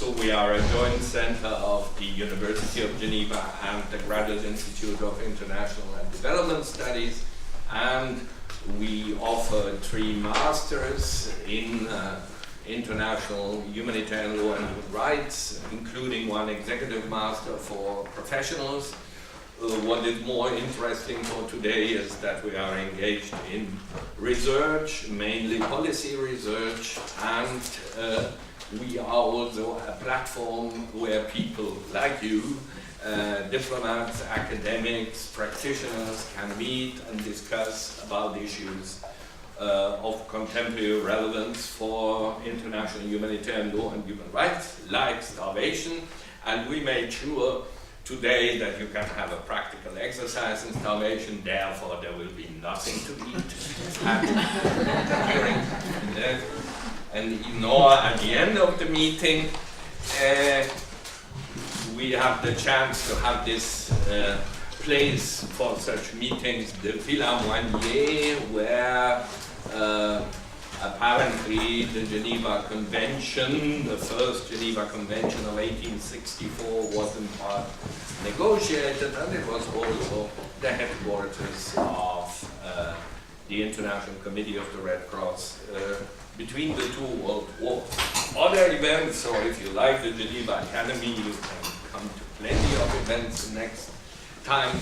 So we are a joint center of the University of Geneva and the Graduate Institute of International and Development Studies, and we offer 3 masters in international humanitarian law and human rights, including 1 executive master for professionals. What is more interesting for today is that we are engaged in research, mainly policy research, and we are also a platform where people like you, diplomats, academics, practitioners can meet and discuss about issues of contemporary relevance for international humanitarian law and human rights, like starvation. And we made sure today that you can have a practical exercise in starvation, therefore there will be nothing to eat and nor at the end of the meeting. We have the chance to have this place for such meetings, the Villa Moignier, where apparently the Geneva Convention, the first Geneva Convention of 1864, was in part negotiated, and it was also the headquarters of the International Committee of the Red Cross between the 2 world wars. Other events, or if you like the Geneva Academy, you can come to plenty of events next time.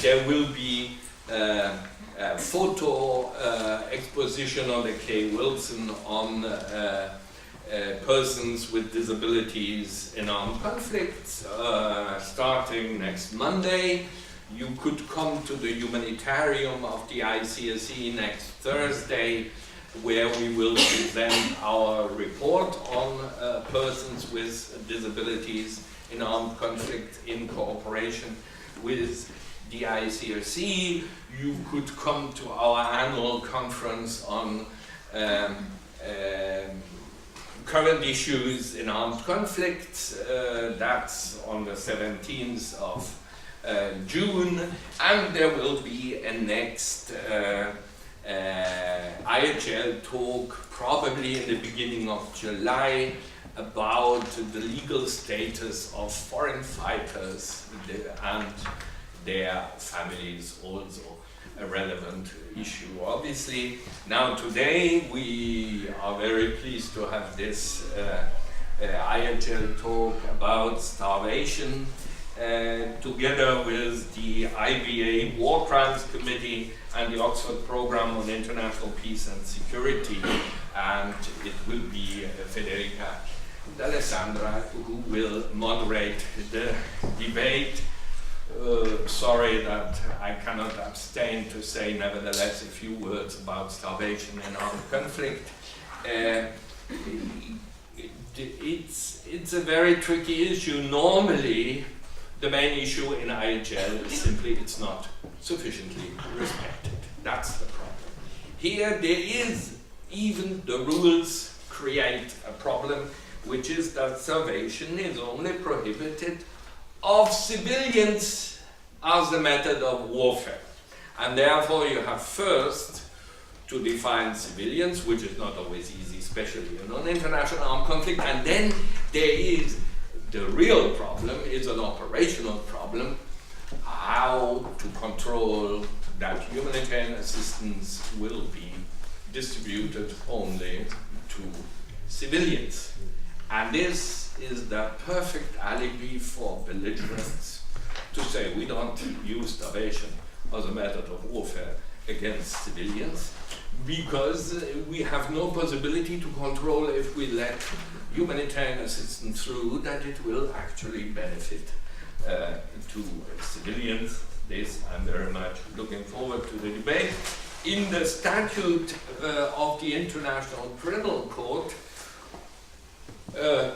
There will be a photo exposition on the K. Wilson on persons with disabilities in armed conflicts, starting next Monday. You could come to the Humanitarian of the ICSE next Thursday, where we will present our report on persons with disabilities in armed conflict in cooperation with the ICRC. You could come to our annual conference on current issues in armed conflicts. That's on the 17th of June, and there will be a next IHL talk probably in the beginning of July about the legal status of foreign fighters and their families, also a relevant issue, obviously. Now today we are very pleased to have this IHL talk about starvation together with the IBA War Crimes Committee and the Oxford Program on International Peace and Security, and it will be Federica D'Alessandra who will moderate the debate. Sorry that I cannot abstain to say nevertheless a few words about starvation and armed conflict. It's a very tricky issue. Normally, the main issue in IHL is simply it's not sufficiently respected. That's the problem. Here there is, even the rules create a problem, which is that starvation is only prohibited of civilians as a method of warfare. And therefore you have first to define civilians, which is not always easy, especially in an international armed conflict, and then there is the real problem, is an operational problem, how to control that humanitarian assistance will be distributed only to civilians. And this is the perfect alibi for belligerents to say we don't use starvation as a method of warfare against civilians, because we have no possibility to control, if we let humanitarian assistance through, that it will actually benefit to civilians. This I'm very much looking forward to the debate. In the statute of the International Criminal Court,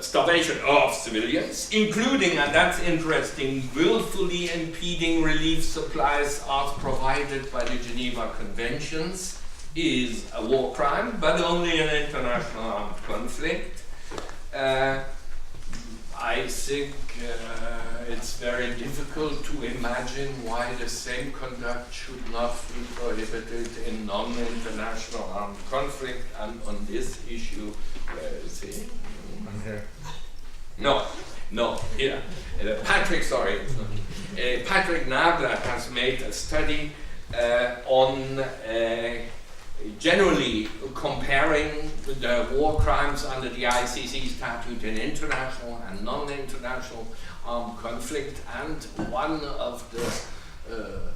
starvation of civilians, including, and that's interesting, willfully impeding relief supplies as provided by the Geneva Conventions, is a war crime, but only in international armed conflict. I think it's very difficult to imagine why the same conduct should not be prohibited in non-international armed conflict. And on this issue, where is he? I'm here. No, here. Patrick Nagler has made a study on generally comparing the war crimes under the ICC statute in international and non-international armed conflict, and one of the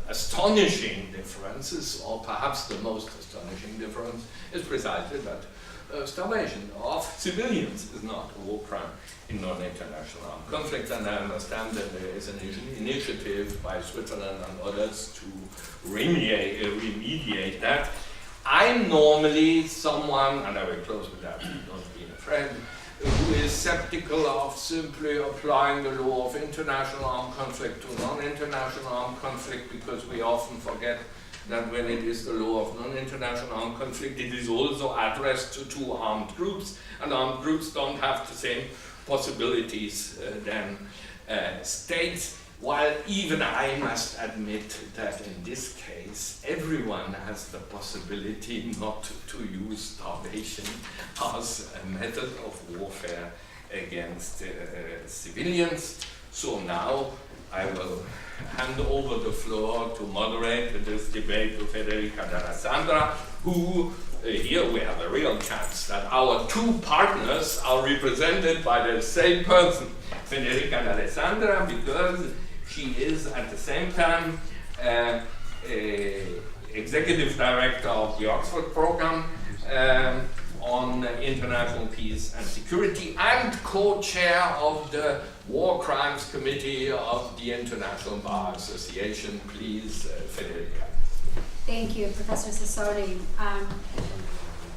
astonishing differences, or perhaps the most astonishing difference, is precisely that starvation of civilians is not a war crime in non-international armed conflicts, and I understand that there is an initiative by Switzerland and others to remediate that. I'm normally someone, and I will close with that, don't be afraid, who is skeptical of simply applying the law of international armed conflict to non-international armed conflict, because we often forget that when it is the law of non-international armed conflict, it is also addressed to two armed groups, and armed groups don't have the same possibilities than states, while even I must admit that in this case, everyone has the possibility not to use starvation as a method of warfare against civilians. So now I will hand over the floor to moderate this debate to Federica D'Alessandra, who here we have a real chance that our two partners are represented by the same person, Federica D'Alessandra, because she is at the same time executive director of the Oxford program on international peace and security, and co-chair of the War Crimes Committee of the International Bar Association. Please, Federica. Thank you, Professor Sassoli.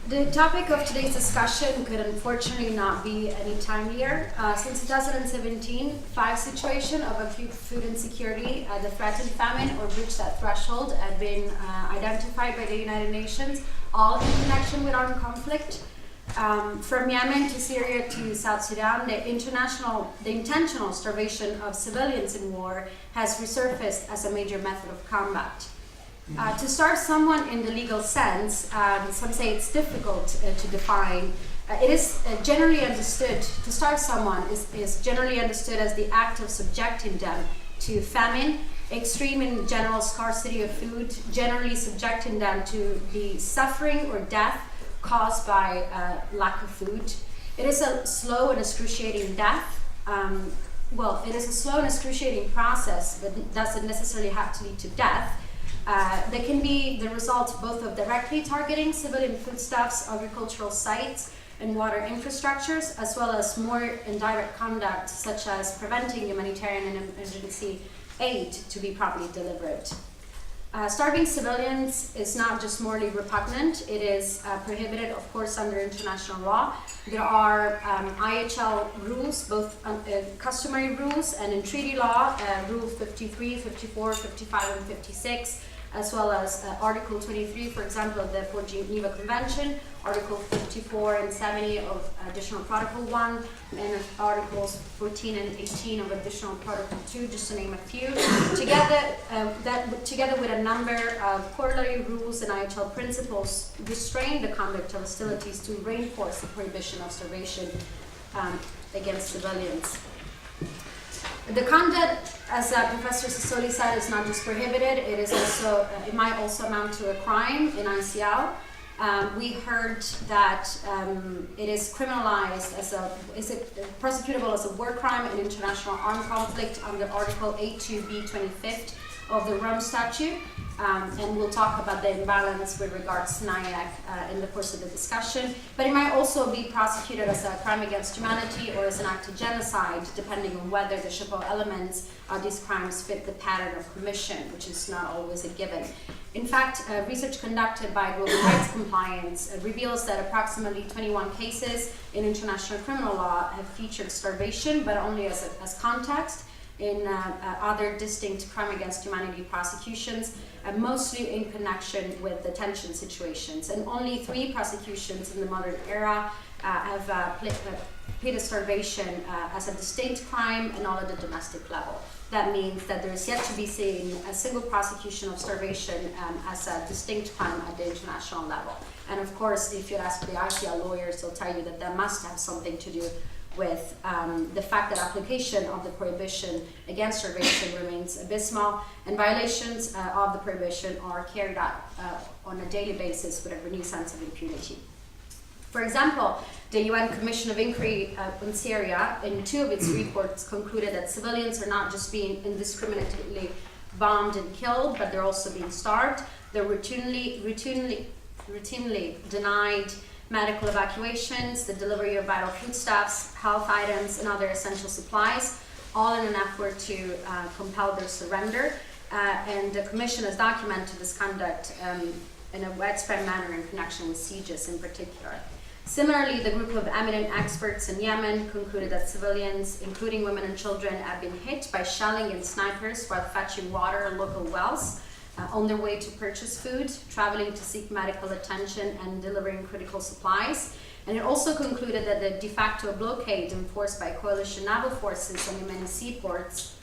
The topic of today's discussion could unfortunately not be any timelier. Since 2017, 5 situations of acute food insecurity, the threatened famine or breach that threshold, have been identified by the United Nations, all in connection with armed conflict. From Yemen to Syria to South Sudan, the intentional starvation of civilians in war has resurfaced as a major method of combat. To starve someone in the legal sense, some say it's difficult to define. It is generally understood, to starve someone is generally understood as the act of subjecting them to famine, extreme and general scarcity of food, generally subjecting them to the suffering or death caused by lack of food. It is a slow and excruciating death. It is a slow and excruciating process, but doesn't necessarily have to lead to death. That can be the result both of directly targeting civilian foodstuffs, agricultural sites, and water infrastructures, as well as more indirect conduct, such as preventing humanitarian and emergency aid to be properly delivered. Starving civilians is not just morally repugnant, it is prohibited, of course, under international law. There are IHL rules, both customary rules, and in treaty law, Rule 53, 54, 55, and 56, as well as Article 23, for example, of the Geneva Convention, Article 54 and 70 of Additional Protocol 1, and Articles 14 and 18 of Additional Protocol 2, just to name a few. Together with a number of corollary rules and IHL principles, restrain the conduct of hostilities to reinforce the prohibition of starvation against civilians. The conduct, as Professor Sassoli said, is not just prohibited, it is also, it might also amount to a crime in ICL. We heard that it is criminalized is it prosecutable as a war crime in international armed conflict under Article 82b 25th of the Rome Statute, and we'll talk about the imbalance with regards to NIAC in the course of the discussion. But it might also be prosecuted as a crime against humanity or as an act of genocide, depending on whether the Chapeau elements of these crimes fit the pattern of commission, which is not always a given. In fact, research conducted by Global Rights Compliance reveals that approximately 21 cases in international criminal law have featured starvation, but only as context in other distinct crime against humanity prosecutions, mostly in connection with detention situations. And only 3 prosecutions in the modern era have pleaded starvation as a distinct crime and all at the domestic level. That means that there is yet to be seen a single prosecution of starvation as a distinct crime at the international level. And of course, if you ask the ICL lawyers, they'll tell you that that must have something to do with the fact that application of the prohibition against starvation remains abysmal, and violations of the prohibition are carried out on a daily basis with a renewed sense of impunity. For example, the UN Commission of Inquiry on Syria, in 2 of its reports, concluded that civilians are not just being indiscriminately bombed and killed, but they're also being starved. They're routinely denied medical evacuations, the delivery of vital foodstuffs, health items, and other essential supplies, all in an effort to compel their surrender. And the Commission has documented this conduct in a widespread manner in connection with sieges in particular. Similarly, the group of eminent experts in Yemen concluded that civilians, including women and children, have been hit by shelling and snipers while fetching water in local wells, on their way to purchase food, traveling to seek medical attention, and delivering critical supplies. And it also concluded that the de facto blockade enforced by coalition naval forces on Yemeni seaports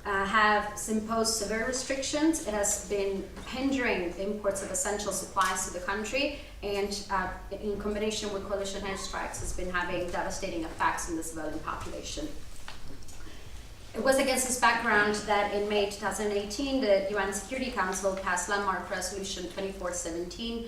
have imposed severe restrictions. It has been hindering imports of essential supplies to the country, and in combination with coalition airstrikes, has been having devastating effects on the civilian population. It was against this background that in May 2018, the UN Security Council passed landmark resolution 2417,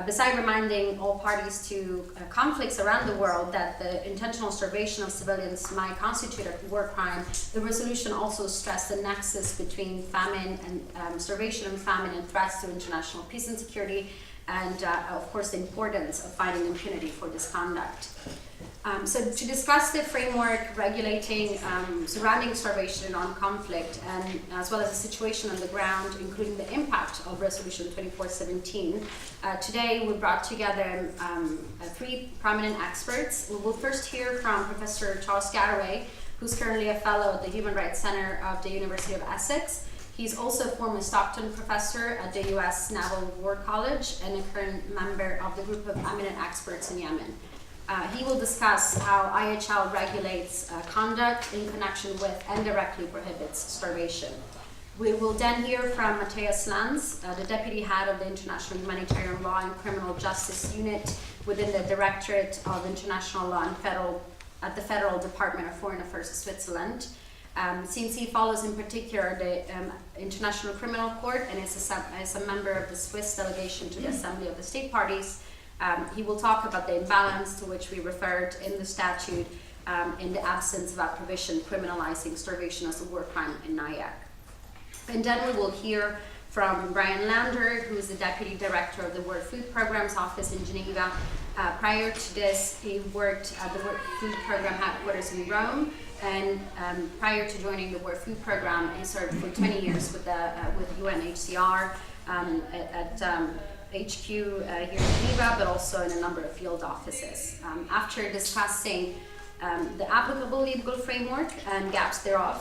beside reminding all parties to conflicts around the world that the intentional starvation of civilians might constitute a war crime. The resolution also stressed the nexus between famine and starvation and famine and threats to international peace and security, and of course the importance of fighting impunity for this conduct. So to discuss the framework regulating surrounding starvation and armed conflict, and as well as the situation on the ground, including the impact of Resolution 2417, today we brought together 3 prominent experts. We will first hear from Professor Charles Garraway, who's currently a fellow at the Human Rights Center of the University of Essex. He's also a former Stockton professor at the US Naval War College and a current member of the group of eminent experts in Yemen. He will discuss how IHL regulates conduct in connection with and directly prohibits starvation. We will then hear from Matthias Lanz, the Deputy Head of the International Humanitarian Law and Criminal Justice Unit within the Directorate of International Law and at the Federal Department of Foreign Affairs of Switzerland. Since he follows in particular the International Criminal Court and is a member of the Swiss delegation to the Assembly of the State Parties, he will talk about the imbalance to which we referred in the statute in the absence of a provision criminalizing starvation as a war crime in NIAC. And then we will hear from Brian Lander, who is the Deputy Director of the World Food Program's office in Geneva. Prior to this, he worked at the World Food Program headquarters in Rome, and prior to joining the World Food Program, he served for 20 years with UNHCR at HQ here in Geneva, but also in a number of field offices. After discussing the applicable legal framework and gaps thereof,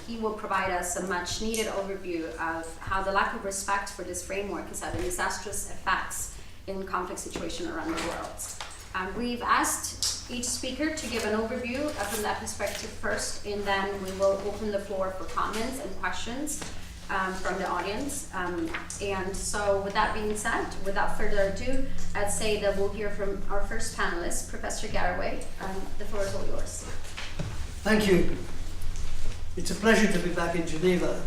he will provide us a much needed overview of how the lack of respect for this framework is having disastrous effects in conflict situations around the world. We've asked each speaker to give an overview from that perspective first, and then we will open the floor for comments and questions from the audience. And so with that being said, without further ado, I'd say that we'll hear from our first panelist, Professor Garraway. The floor is all yours. Thank you. It's a pleasure to be back in Geneva,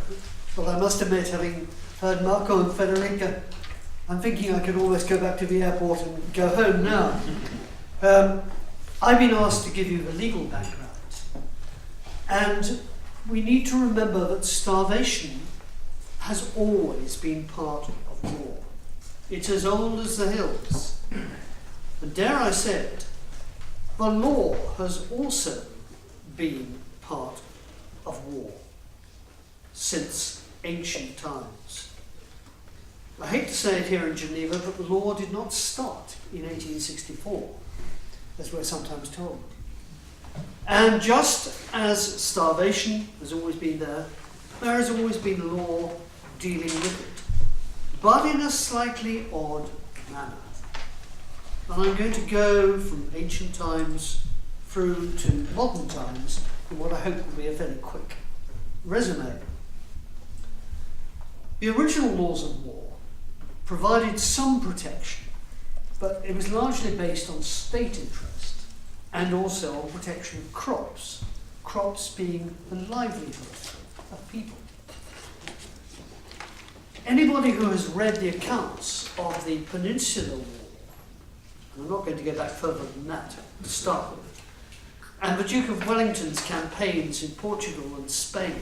but I must admit, having heard Marco and Federica, I'm thinking I could almost go back to the airport and go home now. I've been asked to give you the legal background, and we need to remember that starvation has always been part of war. It's as old as the hills. And dare I say it, the law has also been part of war since ancient times. I hate to say it here in Geneva, but the law did not start in 1864, as we're sometimes told. And just as starvation has always been there has always been a law dealing with it, but in a slightly odd manner. And I'm going to go from ancient times through to modern times in what I hope will be a fairly quick resume. The original laws of war provided some protection, but it was largely based on state interest and also on protection of crops, crops being the livelihood of people. Anybody who has read the accounts of the Peninsular War, and I'm not going to go back further than that to start with, and the Duke of Wellington's campaigns in Portugal and Spain,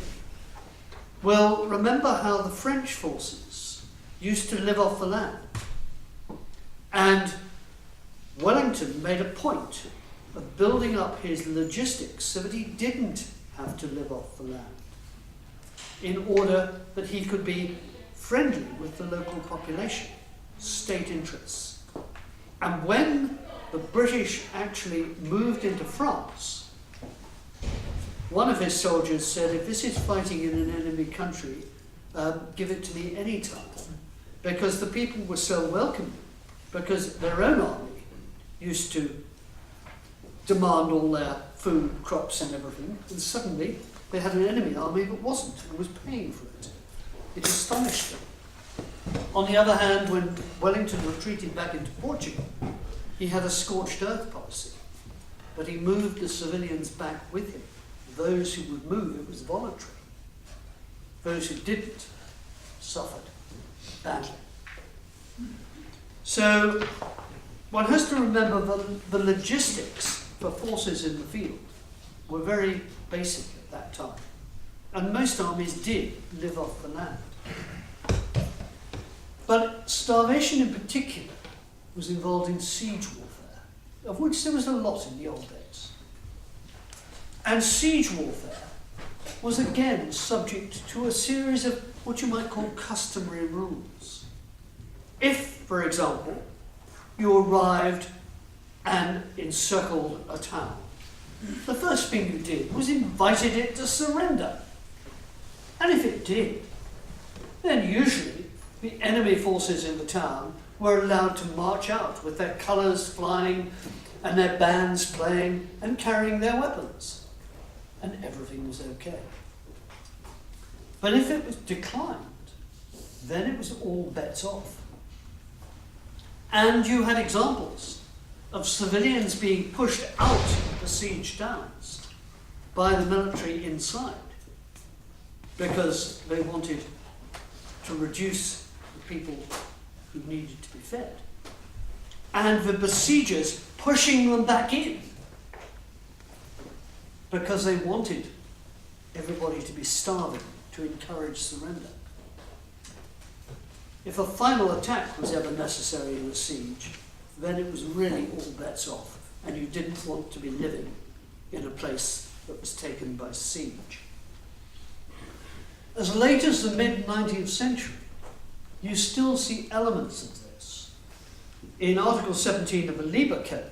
will remember how the French forces used to live off the land. And Wellington made a point of building up his logistics so that he didn't have to live off the land, in order that he could be friendly with the local population, state interests. And when the British actually moved into France, one of his soldiers said, if this is fighting in an enemy country, give it to me any time. Because the people were so welcoming, because their own army used to demand all their food, crops and everything, and suddenly they had an enemy army that wasn't and was paying for it. It astonished them. On the other hand, when Wellington retreated back into Portugal, he had a scorched earth policy, but he moved the civilians back with him. Those who would move, it was voluntary. Those who didn't suffered badly. So one has to remember the logistics for forces in the field were very basic at that time. And most armies did live off the land. But starvation in particular was involved in siege warfare, of which there was a lot in the old days. And siege warfare was again subject to a series of what you might call customary rules. If, for example, you arrived and encircled a town, the first thing you did was invited it to surrender. And if it did, then usually the enemy forces in the town were allowed to march out with their colours flying and their bands playing and carrying their weapons. And everything was okay. But if it was declined, then it was all bets off. And you had examples of civilians being pushed out of the siege towns by the military inside because they wanted to reduce the people who needed to be fed. And the besiegers pushing them back in because they wanted everybody to be starving to encourage surrender. If a final attack was ever necessary in a siege, then it was really all bets off, and you didn't want to be living in a place that was taken by siege. As late as the mid-19th century, you still see elements of this. In Article 17 of the Liber Code,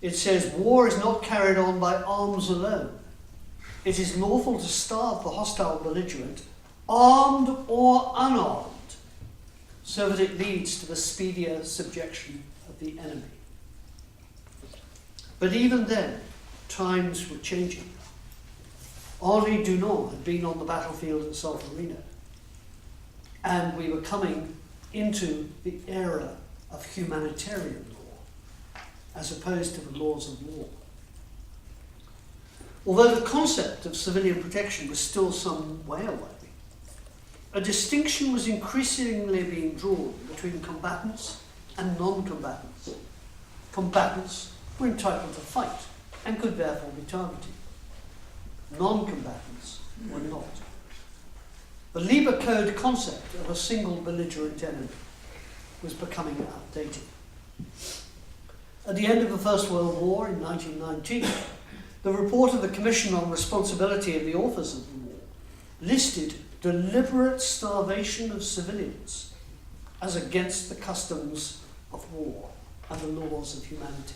it says, war is not carried on by arms alone. It is lawful to starve the hostile belligerent, armed or unarmed, so that it leads to the speedier subjection of the enemy. But even then, times were changing. Henri Dunant had been on the battlefield at Solferino, and we were coming into the era of humanitarian law, as opposed to the laws of war. Although the concept of civilian protection was still some way away, a distinction was increasingly being drawn between combatants and non-combatants. Combatants were entitled to fight and could therefore be targeted. Non-combatants were not. The Liber Code concept of a single belligerent enemy was becoming outdated. At the end of the First World War in 1919, the report of the Commission on Responsibility of the Authors of the War listed deliberate starvation of civilians as against the customs of war and the laws of humanity.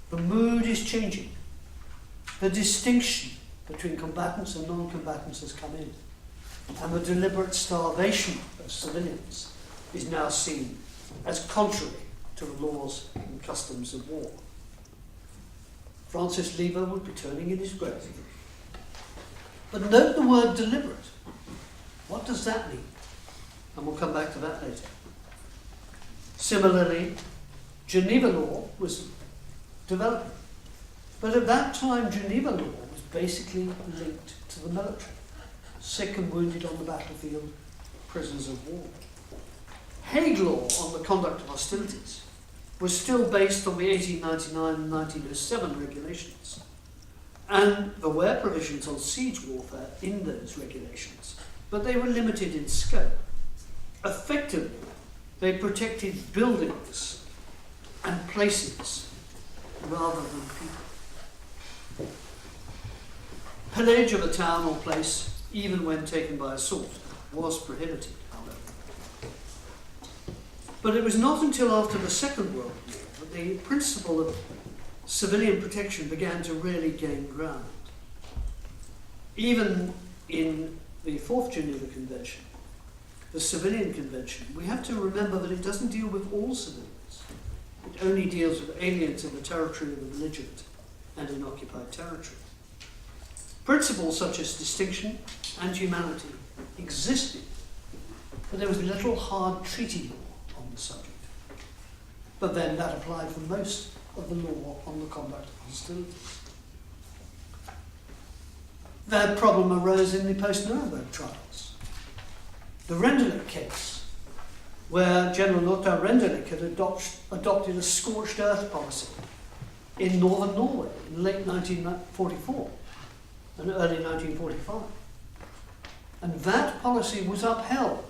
The mood is changing. The distinction between combatants and non-combatants has come in, and the deliberate starvation of civilians is now seen as contrary to the laws and customs of war. Francis Lieber would be turning in his grave. But note the word deliberate. What does that mean? And we'll come back to that later. Similarly, Geneva law was developing. But at that time, Geneva law was basically linked to the military. Sick and wounded on the battlefield, prisoners of war. Hague law on the conduct of hostilities was still based on the 1899 and 1907 regulations. And there were provisions on siege warfare in those regulations, but they were limited in scope. Effectively, they protected buildings and places rather than people. Pillage of a town or place, even when taken by assault, was prohibited, however. But it was not until after the Second World War that the principle of civilian protection began to really gain ground. Even in the Fourth Geneva Convention, the Civilian Convention, we have to remember that it doesn't deal with all civilians. It only deals with aliens in the territory of the belligerent and in occupied territory. Principles such as distinction and humanity existed, but there was little hard treaty law on the subject. But then that applied for most of the law on the conduct of hostilities. That problem arose in the post-Nuremberg trials. The Rendulic case, where General Lothar Rendulic had adopted a scorched earth policy in northern Norway in late 1944 and early 1945. And that policy was upheld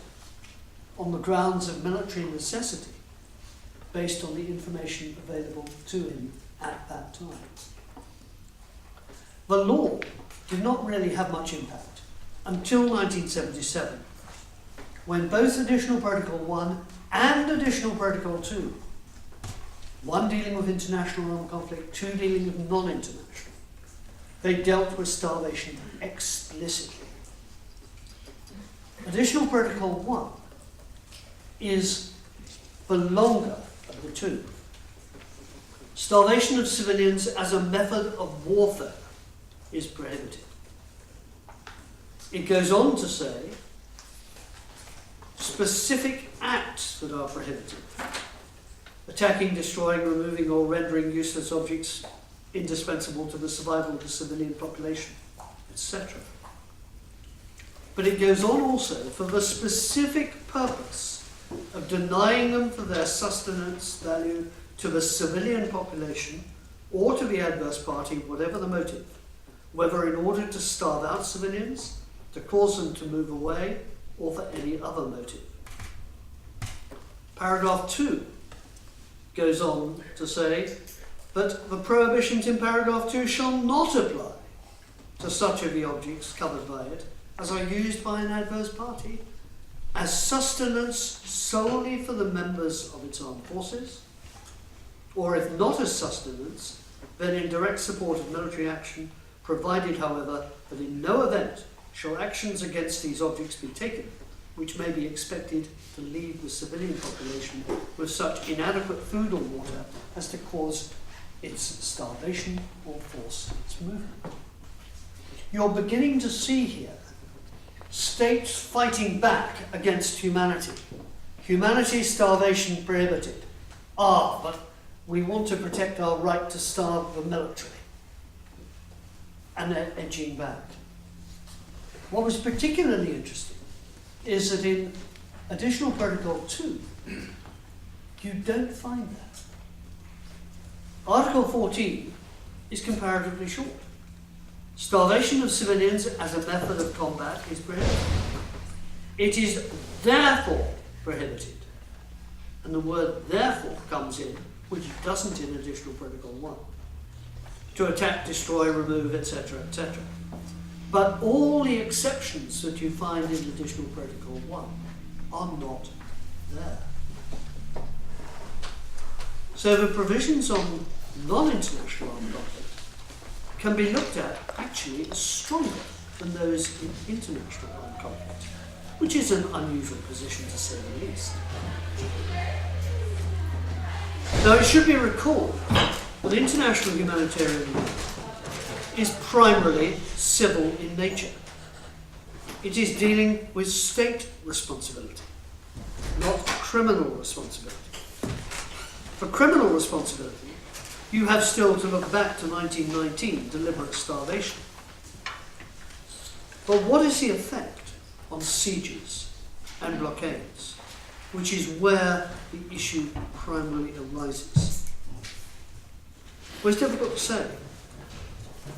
on the grounds of military necessity based on the information available to him at that time. The law did not really have much impact until 1977, when both Additional Protocol 1 and Additional Protocol 2, one dealing with international armed conflict, two dealing with non-international, they dealt with starvation explicitly. Additional Protocol 1 is the longer of the two. Starvation of civilians as a method of warfare is prohibited. It goes on to say specific acts that are prohibited: attacking, destroying, removing or rendering useless objects indispensable to the survival of the civilian population, etc. But it goes on also for the specific purpose of denying them for their sustenance value to the civilian population or to the adverse party, whatever the motive, whether in order to starve out civilians, to cause them to move away, or for any other motive. Paragraph 2 goes on to say that the prohibitions in paragraph 2 shall not apply to such of the objects covered by it as are used by an adverse party as sustenance solely for the members of its armed forces, or if not as sustenance, then in direct support of military action, provided, however, that in no event shall actions against these objects be taken which may be expected to leave the civilian population with such inadequate food or water as to cause its starvation or force its movement. You're beginning to see here states fighting back against humanity. Humanity, starvation prohibited. But we want to protect our right to starve the military. And they're edging back. What was particularly interesting is that in Additional Protocol 2, you don't find that. Article 14 is comparatively short. Starvation of civilians as a method of combat is prohibited. It is therefore prohibited. And the word therefore comes in, which doesn't in Additional Protocol 1. To attack, destroy, remove, etc., etc. But all the exceptions that you find in Additional Protocol 1 are not there. So the provisions on non-international armed conflict can be looked at actually as stronger than those in international armed conflict, which is an unusual position to say the least. Now it should be recalled that international humanitarian law is primarily civil in nature. It is dealing with state responsibility, not criminal responsibility. For criminal responsibility, you have still to look back to 1919, deliberate starvation. But what is the effect on sieges and blockades, which is where the issue primarily arises? Well, it's difficult to say.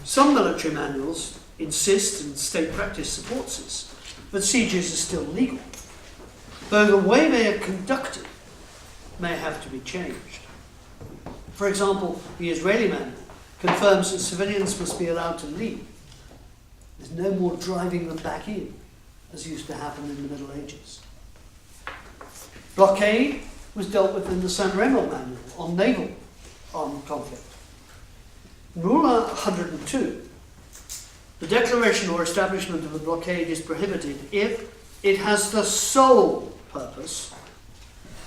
Some military manuals insist, and state practice supports this, that sieges are still legal, though the way they are conducted may have to be changed. For example, the Israeli manual confirms that civilians must be allowed to leave. There's no more driving them back in, as used to happen in the Middle Ages. Blockade was dealt with in the San Remo manual on naval armed conflict. Rule 102, the declaration or establishment of a blockade is prohibited if it has the sole purpose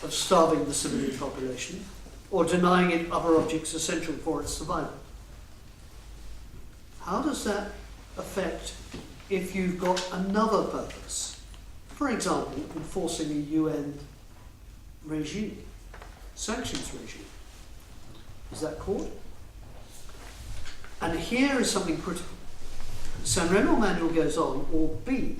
of starving the civilian population or denying it other objects essential for its survival. How does that affect if you've got another purpose? For example, enforcing a UN regime, sanctions regime. Is that called? And here is something critical. The San Remo manual goes on, or B,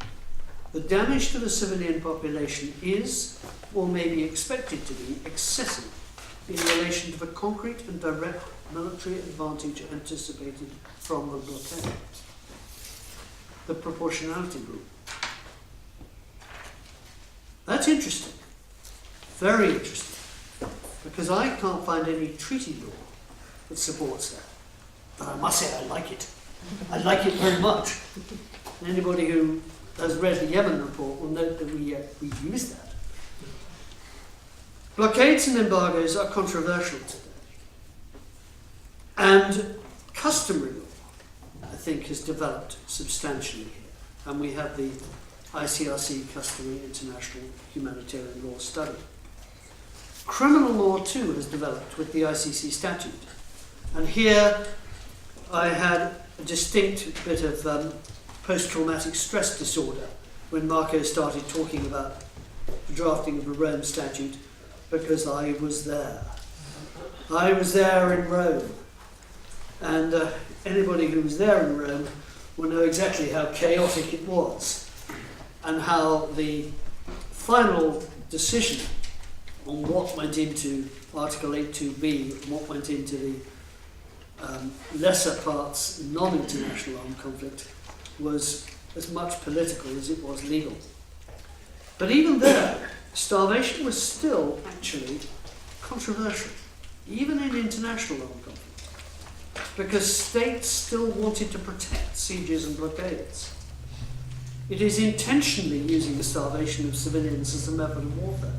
the damage to the civilian population is, or may be expected to be, excessive in relation to the concrete and direct military advantage anticipated from the blockade. The proportionality rule. That's interesting. Very interesting. Because I can't find any treaty law that supports that. But I must say I like it. I like it very much. Anybody who has read the Yemen report will note that we use that. Blockades and embargoes are controversial today. And customary law, I think, has developed substantially here. And we have the ICRC Customary International Humanitarian Law Study. Criminal law, too, has developed with the ICC statute. And here I had a distinct bit of post-traumatic stress disorder when Marco started talking about the drafting of the Rome statute, because I was there. I was there in Rome. And anybody who was there in Rome will know exactly how chaotic it was and how the final decision on what went into Article 8.2b and what went into the lesser parts, non-international armed conflict, was as much political as it was legal. But even there, starvation was still actually controversial, even in international armed conflict, because states still wanted to protect sieges and blockades. It is intentionally using the starvation of civilians as a method of warfare,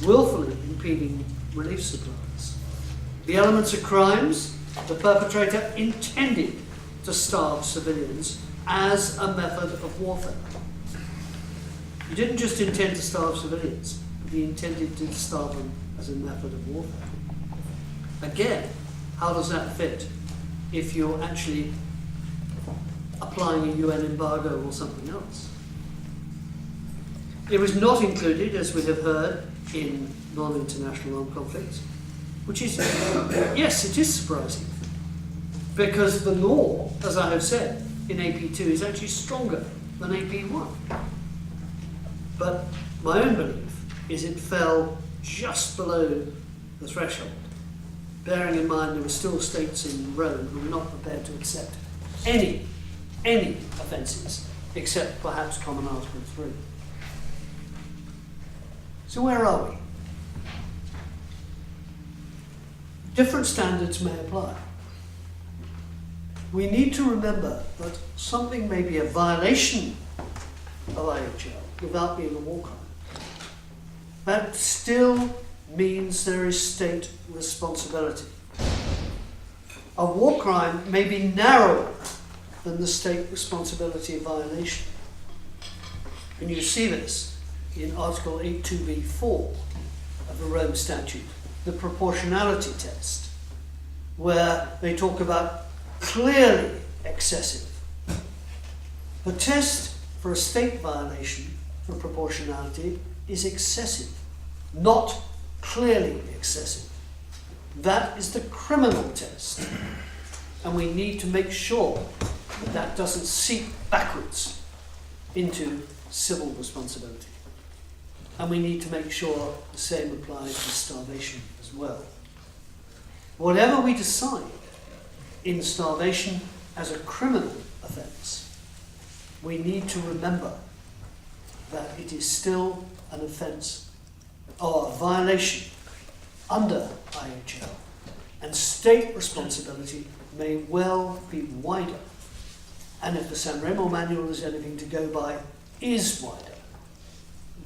willfully impeding relief supplies. The elements of crimes, the perpetrator intended to starve civilians as a method of warfare. He didn't just intend to starve civilians, he intended to starve them as a method of warfare. Again, how does that fit if you're actually applying a UN embargo or something else? It was not included, as we have heard, in non-international armed conflicts, which is, yes, it is surprising, because the law, as I have said, in AP2 is actually stronger than AP1. But my own belief is it fell just below the threshold, bearing in mind there were still states in Rome who were not prepared to accept any offences except perhaps Common Article 3. So where are we? Different standards may apply. We need to remember that something may be a violation of IHL without being a war crime. That still means there is state responsibility. A war crime may be narrower than the state responsibility of violation. And you see this in Article 8.2b.4 of the Rome Statute, the proportionality test, where they talk about clearly excessive. The test for a state violation for proportionality is excessive, not clearly excessive. That is the criminal test. And we need to make sure that that doesn't seep backwards into civil responsibility. And we need to make sure the same applies to starvation as well. Whatever we decide in starvation as a criminal offence, we need to remember that it is still an offence or a violation under IHL, and state responsibility may well be wider, and if the San Remo manual is anything to go by, is wider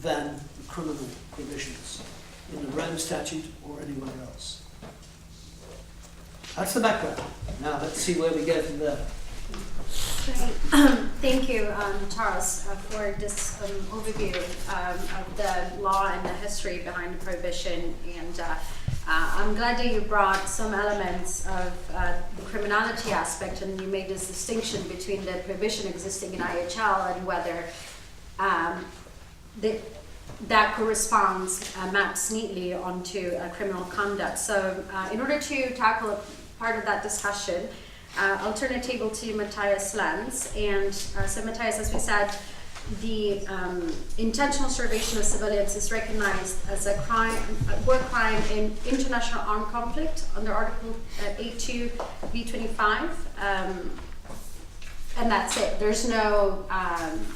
than the criminal provisions in the Rome Statute or anywhere else. That's the background. Now let's see where we go from there. Great. Thank you, Charles, for this overview of the law and the history behind the prohibition. And I'm glad that you brought some elements of the criminality aspect, and you made this distinction between the prohibition existing in IHL and whether that corresponds, maps neatly onto criminal conduct. So in order to tackle part of that discussion, I'll turn the table to Matthias Lenz. And so Matthias, as we said, the intentional starvation of civilians is recognized as a crime, a war crime in international armed conflict under Article 8.2 B25. And that's it. There's no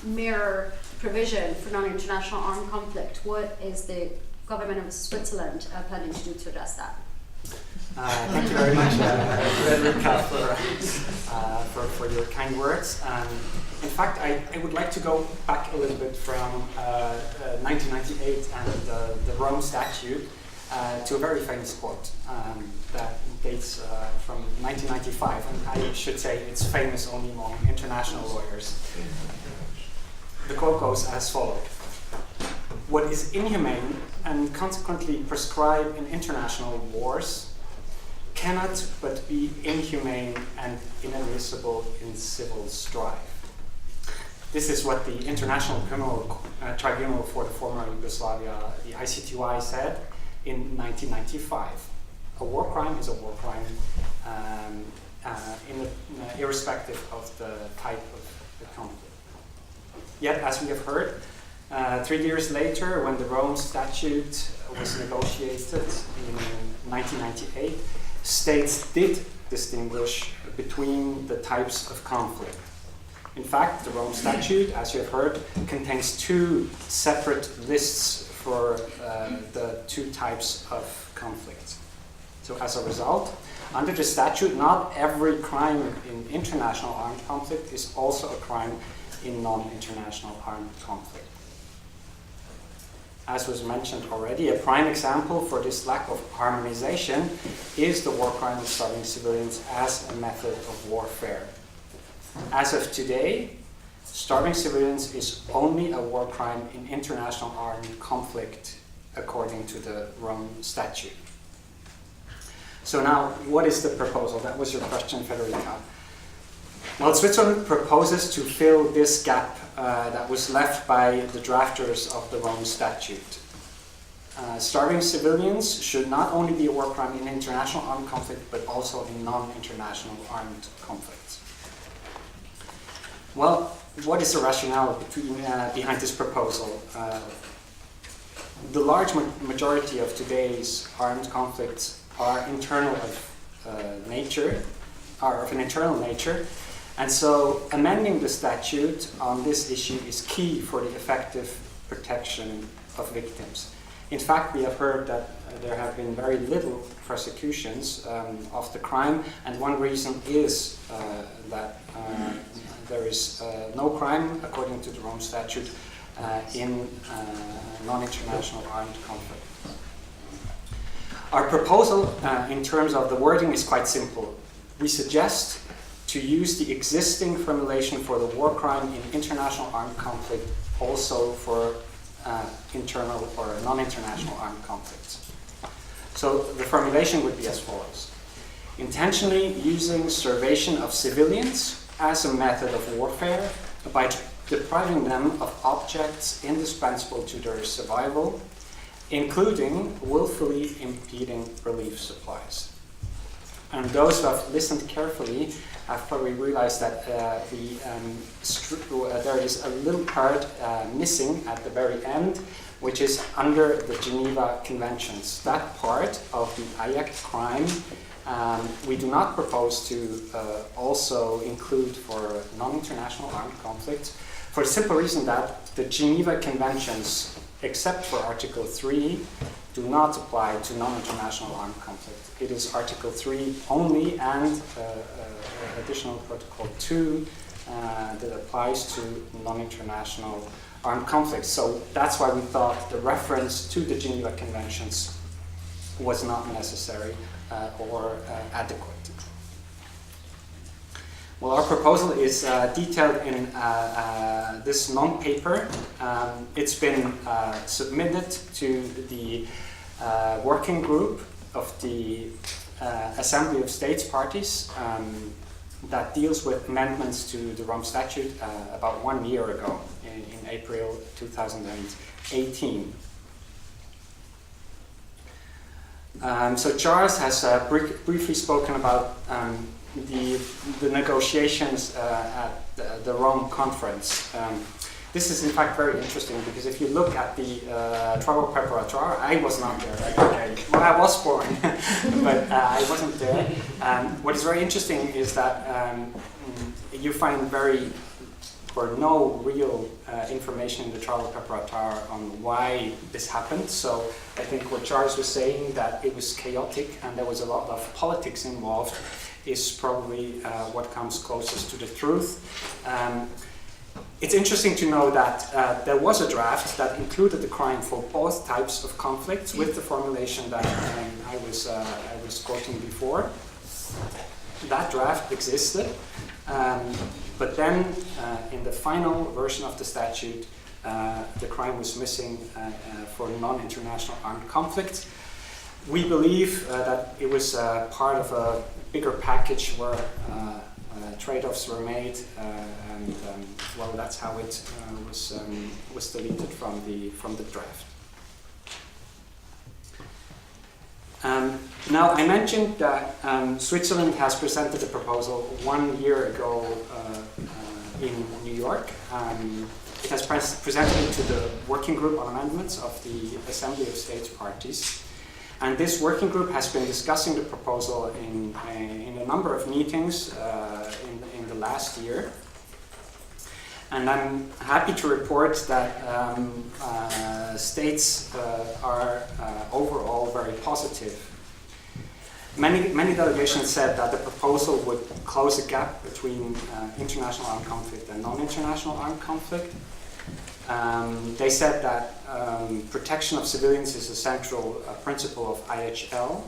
mere provision for non-international armed conflict. What is the government of Switzerland planning to do to address that? Thank you very much, Frederica, for your kind words. In fact, I would like to go back a little bit from 1998 and the Rome Statute to a very famous quote that dates from 1995, and I should say it's famous only among international lawyers. The quote goes as follows: "What is inhumane and consequently prescribed in international wars cannot but be inhumane and inadmissible in civil strife." This is what the International Criminal Tribunal for the former Yugoslavia, the ICTY, said in 1995. A war crime is a war crime, irrespective of the type of the conflict. Yet, as we have heard, 3 years later, when the Rome Statute was negotiated in 1998, states did distinguish between the types of conflict. In fact, the Rome Statute, as you have heard, contains 2 separate lists for the 2 types of conflict. So as a result, under the statute, not every crime in international armed conflict is also a crime in non-international armed conflict. As was mentioned already, a prime example for this lack of harmonization is the war crime of starving civilians as a method of warfare. As of today, starving civilians is only a war crime in international armed conflict according to the Rome Statute. So now, what is the proposal? That was your question, Federica. Well, Switzerland proposes to fill this gap that was left by the drafters of the Rome Statute. Starving civilians should not only be a war crime in international armed conflict, but also in non-international armed conflicts. Well, what is the rationale behind this proposal? The large majority of today's armed conflicts are internal of nature, are of an internal nature, and so amending the statute on this issue is key for the effective protection of victims. In fact, we have heard that there have been very little prosecutions of the crime, and one reason is that there is no crime, according to the Rome Statute, in non-international armed conflict. Our proposal in terms of the wording is quite simple. We suggest to use the existing formulation for the war crime in international armed conflict also for internal or non-international armed conflicts. So the formulation would be as follows: intentionally using starvation of civilians as a method of warfare by depriving them of objects indispensable to their survival including willfully impeding relief supplies. And those who have listened carefully have probably realized that there is a little part missing at the very end, which is under the Geneva Conventions. That part of the IAC crime we do not propose to also include for non-international armed conflicts, for the simple reason that the Geneva Conventions, except for Article 3, do not apply to non-international armed conflict. It is Article 3 only and additional Protocol 2 that applies to non-international armed conflicts. So that's why we thought the reference to the Geneva Conventions was not necessary or adequate. Well, our proposal is detailed in this non-paper. It's been submitted to the working group of the Assembly of States Parties that deals with amendments to the Rome Statute about 1 year ago, in April 2018. So Charles has briefly spoken about the negotiations at the Rome conference. This is in fact very interesting because if you look at the Travaux Préparatoires, I was not there. Okay. Well, I was born, but I wasn't there. What is very interesting is that you find no real information in the Travaux Préparatoires on why this happened. So I think what Charles was saying, that it was chaotic and there was a lot of politics involved, is probably what comes closest to the truth. It's interesting to know that there was a draft that included the crime for both types of conflicts with the formulation that I was quoting before. That draft existed, but then in the final version of the statute, the crime was missing for non-international armed conflict. We believe that it was part of a bigger package where trade-offs were made, and well, that's how it was deleted from the draft. Now, I mentioned that Switzerland has presented a proposal 1 year ago in New York. It has presented it to the Working Group on Amendments of the Assembly of States Parties. And this working group has been discussing the proposal in a number of meetings in the last year. And I'm happy to report that states are overall very positive. Many delegations said that the proposal would close a gap between international armed conflict and non-international armed conflict. They said that protection of civilians is a central principle of IHL.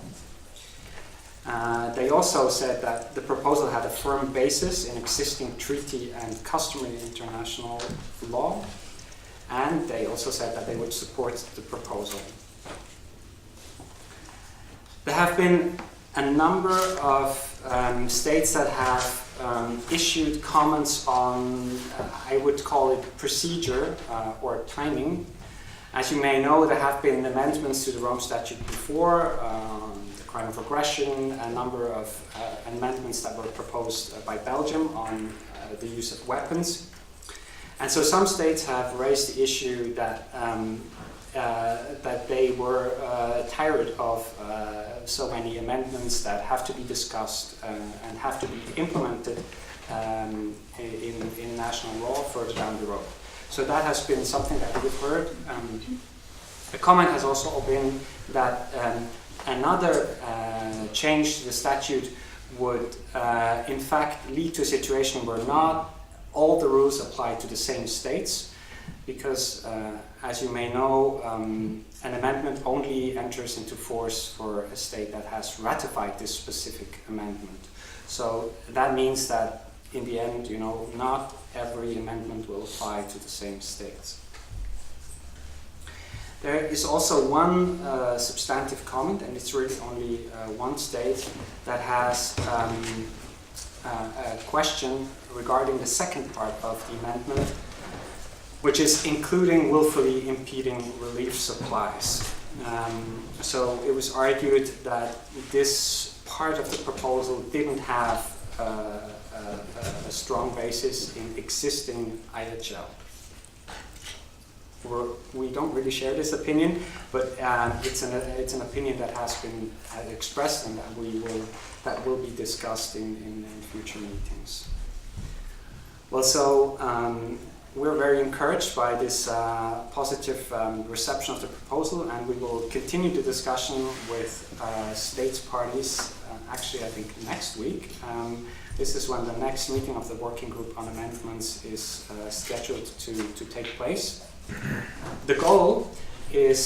They also said that the proposal had a firm basis in existing treaty and customary international law. And they also said that they would support the proposal. There have been a number of states that have issued comments on, I would call it procedure or timing. As you may know, there have been amendments to the Rome Statute before, the crime of aggression, a number of amendments that were proposed by Belgium on the use of weapons. And so some states have raised the issue that that they were tired of so many amendments that have to be discussed and have to be implemented in national law further down the road. So that has been something that we've heard. The comment has also been that another change to the statute would in fact lead to a situation where not all the rules apply to the same states, because as you may know, an amendment only enters into force for a state that has ratified this specific amendment. So that means that in the end, you know, not every amendment will apply to the same states. There is also one substantive comment, and it's really only one state that has a question regarding the second part of the amendment, which is including willfully impeding relief supplies. So it was argued that this part of the proposal didn't have a strong basis in existing IHL. We don't really share this opinion, but it's an opinion that has been expressed and that will be discussed in future meetings. Well, so we're very encouraged by this positive reception of the proposal, and we will continue the discussion with states parties. Actually, I think next week. This is when the next meeting of the working group on amendments is scheduled to take place. The goal is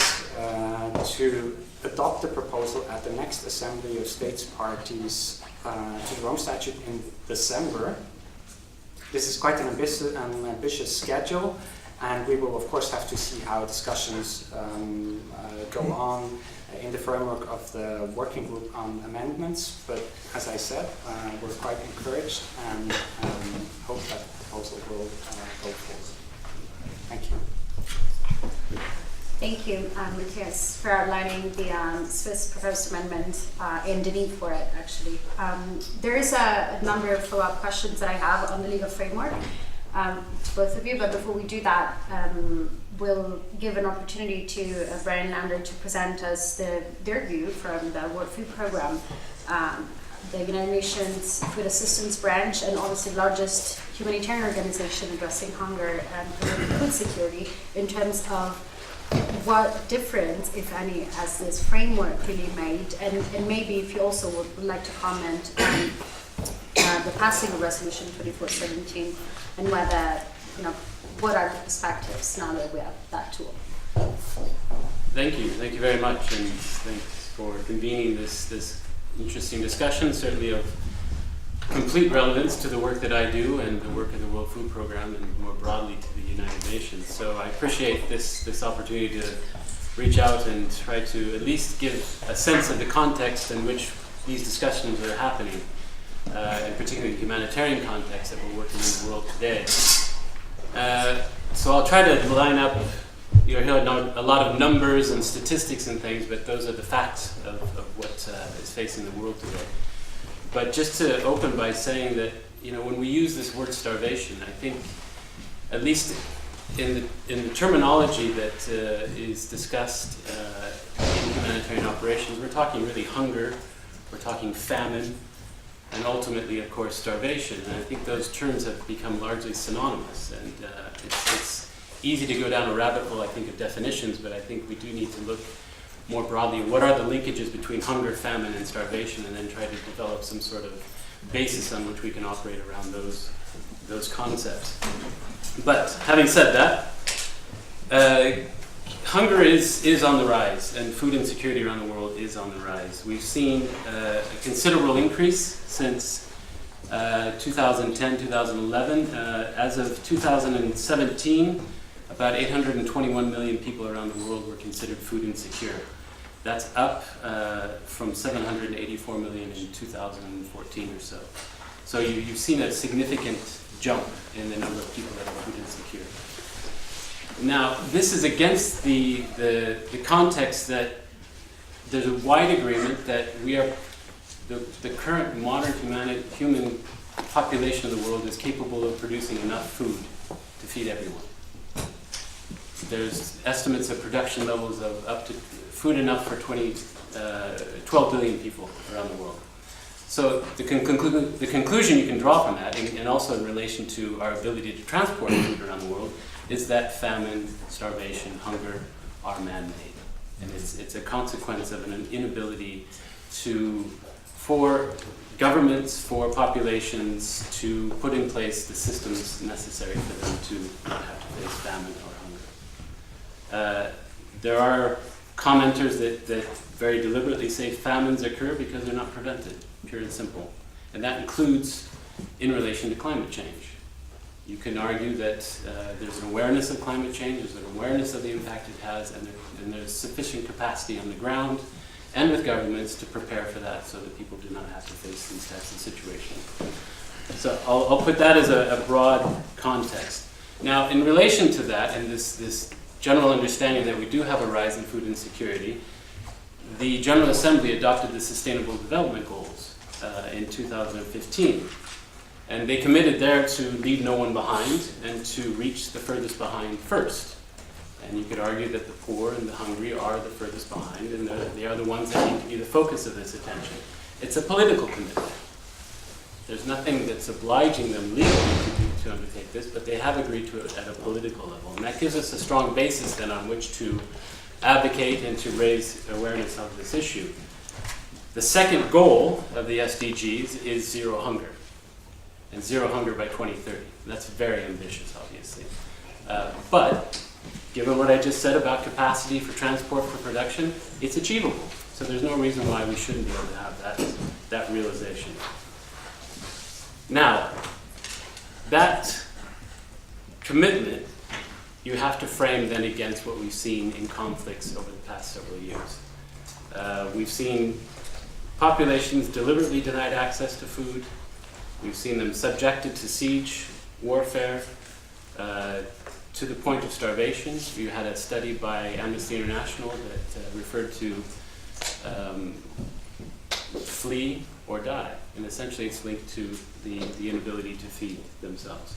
to adopt the proposal at the next Assembly of States Parties to the Rome Statute in December. This is quite an ambitious schedule, and we will of course have to see how discussions go on in the framework of the working group on amendments. But as I said, we're quite encouraged and hope that the proposal will go forward. Thank you. Thank you, Matthias, for outlining the Swiss proposed amendment and the need for it, actually. There is a number of follow-up questions that I have on the legal framework to both of you, but before we do that, we'll give an opportunity to Brian Lander to present us their view from the World Food Programme, the United Nations Food Assistance Branch, and obviously the largest humanitarian organization addressing hunger and food security, in terms of what difference, if any, has this framework really made, and maybe if you also would like to comment on the passing of Resolution 2417 and whether, what are the perspectives now that we have that tool. Thank you very much, and thanks for convening this interesting discussion, certainly of complete relevance to the work that I do and the work of the World Food Programme and more broadly to the United Nations. So I appreciate this opportunity to reach out and try to at least give a sense of the context in which these discussions are happening, and particularly the humanitarian context that we're working in the world today. So I'll try to line up, you hear a lot of numbers and statistics and things, but those are the facts of what is facing the world today. But just to open by saying that, when we use this word starvation, I think, at least in the terminology that is discussed in humanitarian operations, we're talking really hunger, we're talking famine, and ultimately, of course, starvation. And I think those terms have become largely synonymous. And it's easy to go down a rabbit hole, I think, of definitions, but I think we do need to look more broadly, what are the linkages between hunger, famine, and starvation, and then try to develop some sort of basis on which we can operate around those concepts. But having said that, hunger is on the rise, and food insecurity around the world is on the rise. We've seen a considerable increase since 2010, 2011. As of 2017, about 821 million people around the world were considered food insecure. That's up from 784 million in 2014 or so. So you've seen a significant jump in the number of people that are food insecure. Now, this is against the context that there's a wide agreement that we are the current modern human population of the world is capable of producing enough food to feed everyone. There's estimates of production levels of up to food enough for 12 billion people around the world. So the conclusion you can draw from that, and also in relation to our ability to transport food around the world, is that famine, starvation, hunger are man-made. And it's a consequence of an inability for governments, for populations to put in place the systems necessary for them to not have to face famine or hunger. There are commenters that very deliberately say famines occur because they're not prevented, pure and simple. And that includes in relation to climate change. You can argue that there's an awareness of climate change, there's an awareness of the impact it has, and there's sufficient capacity on the ground and with governments to prepare for that so that people do not have to face these types of situations. So I'll put that as a broad context. Now, in relation to that, and this general understanding that we do have a rise in food insecurity, the General Assembly adopted the Sustainable Development Goals in 2015. And they committed there to leave no one behind and to reach the furthest behind first. And you could argue that the poor and the hungry are the furthest behind, and they are the ones that need to be the focus of this attention. It's a political commitment. There's nothing that's obliging them legally to undertake this, but they have agreed to it at a political level. And that gives us a strong basis then on which to advocate and to raise awareness of this issue. The second goal of the SDGs is zero hunger, and zero hunger by 2030. And that's very ambitious, obviously. But given what I just said about capacity for transport for production, it's achievable. So there's no reason why we shouldn't be able to have that realization. Now, that commitment you have to frame then against what we've seen in conflicts over the past several years. We've seen populations deliberately denied access to food. We've seen them subjected to siege, warfare, to the point of starvation. We had a study by Amnesty International that referred to flee or die. And essentially it's linked to the inability to feed themselves.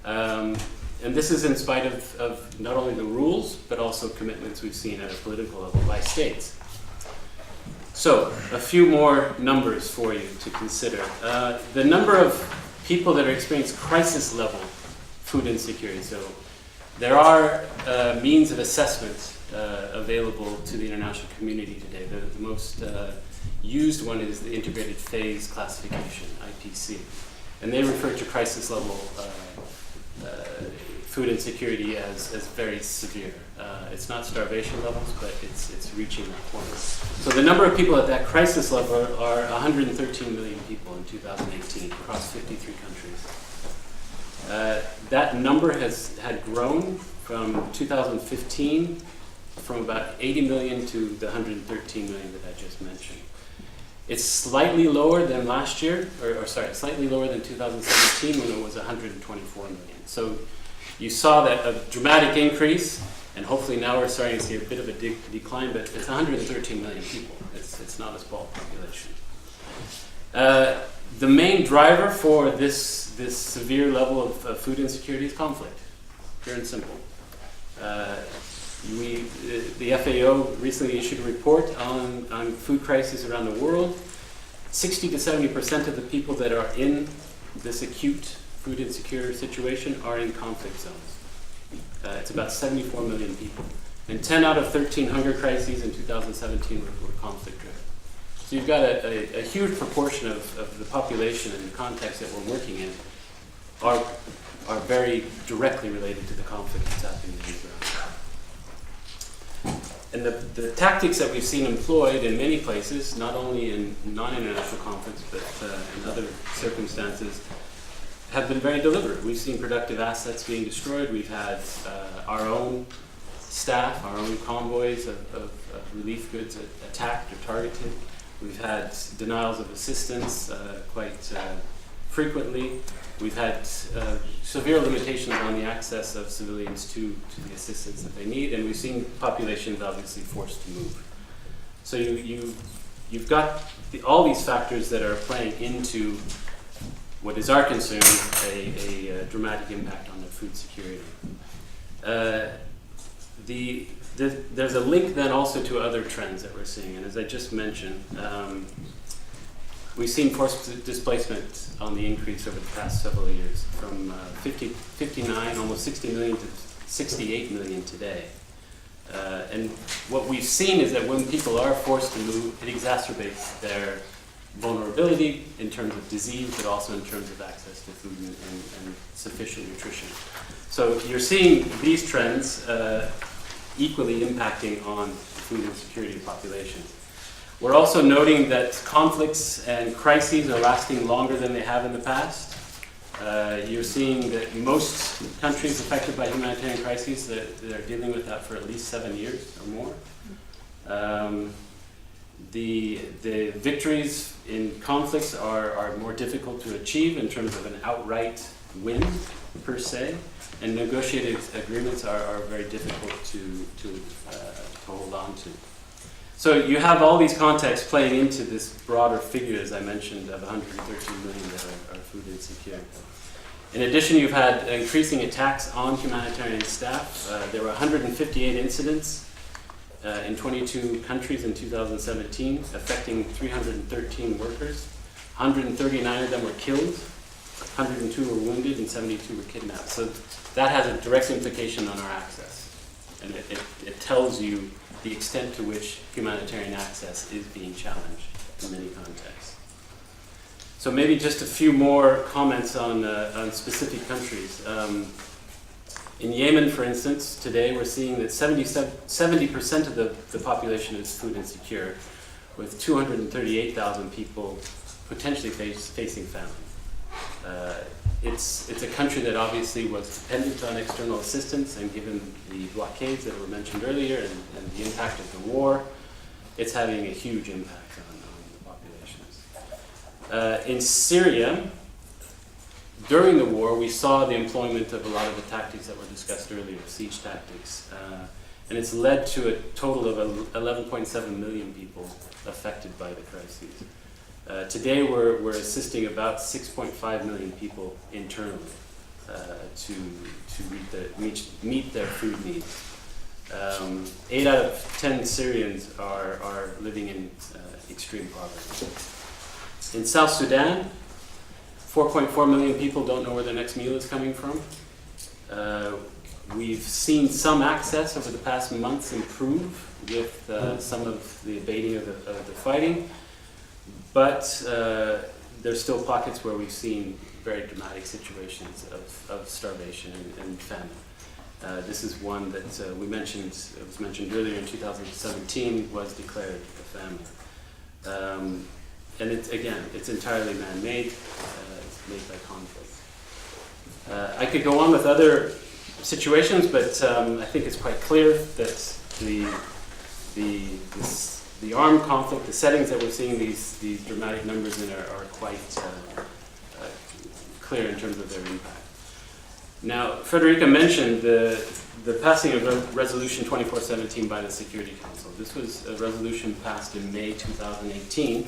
And this is in spite of not only the rules, but also commitments we've seen at a political level by states. So, a few more numbers for you to consider. The number of people that are experiencing crisis level food insecurity. So, there are means of assessment available to the international community today. The most used one is the Integrated Phase Classification, IPC. And they refer to crisis level food insecurity as very severe. It's not starvation levels, but it's reaching that point. So the number of people at that crisis level are 113 million people in 2018 across 53 countries. That number had grown from 2015 from about 80 million to the 113 million that I just mentioned. It's slightly lower than last year, slightly lower than 2017 when it was 124 million. So you saw that a dramatic increase, and hopefully now we're starting to see a bit of a decline, but it's 113 million people. It's not a small population. The main driver for this severe level of food insecurity is conflict, pure and simple. The FAO recently issued a report on food crises around the world. 60 to 70% of the people that are in this acute food insecure situation are in conflict zones. It's about 74 million people. And 10 out of 13 hunger crises in 2017 were conflict driven. So you've got a huge proportion of the population and the context that we're working in are very directly related to the conflict that's happening in the ground. And the tactics that we've seen employed in many places, not only in non-international conflicts, but in other circumstances, have been very deliberate. We've seen productive assets being destroyed. We've had our own staff, our own convoys of relief goods attacked or targeted. We've had denials of assistance quite frequently. We've had severe limitations on the access of civilians to the assistance that they need, and we've seen populations obviously forced to move. So you've got all these factors that are playing into what is our concern, a dramatic impact on the food security. There's a link then also to other trends that we're seeing, and as I just mentioned, we've seen forced displacement on the increase over the past several years, from 59, almost 60 million to 68 million today. And what we've seen is that when people are forced to move, it exacerbates their vulnerability in terms of disease, but also in terms of access to food and sufficient nutrition. So you're seeing these trends equally impacting on food insecurity populations. We're also noting that conflicts and crises are lasting longer than they have in the past. You're seeing that most countries affected by humanitarian crises that are dealing with that for at least 7 years or more. The victories in conflicts are more difficult to achieve in terms of an outright win per se, and negotiated agreements are very difficult to hold on to. So you have all these contexts playing into this broader figure, as I mentioned, of 113 million that are food insecure. In addition, you've had increasing attacks on humanitarian staff. There were 158 incidents in 22 countries in 2017, affecting 313 workers. 139 of them were killed, 102 were wounded, and 72 were kidnapped. So that has a direct implication on our access. And it tells you the extent to which humanitarian access is being challenged in many contexts. So maybe just a few more comments on specific countries. In Yemen, for instance, today we're seeing that 70% of the population is food insecure, with 238,000 people potentially facing famine. It's a country that obviously was dependent on external assistance, and given the blockades that were mentioned earlier and the impact of the war, it's having a huge impact on the populations. In Syria, during the war, we saw the employment of a lot of the tactics that were discussed earlier, siege tactics, and it's led to a total of 11.7 million people affected by the crises. Today, we're assisting about 6.5 million people internally to meet their food needs. 8 out of 10 Syrians are living in extreme poverty. In South Sudan, 4.4 million people don't know where their next meal is coming from. We've seen some access over the past months improve with some of the abating of the fighting, but there's still pockets where we've seen very dramatic situations of starvation and famine. This is one that it was mentioned earlier in 2017, was declared a famine. And it's entirely man-made. It's made by conflict. I could go on with other situations, but I think it's quite clear that the armed conflict, the settings that we're seeing these dramatic numbers in are quite clear in terms of their impact. Now, Frederica mentioned the passing of Resolution 2417 by the Security Council. This was a resolution passed in May 2018,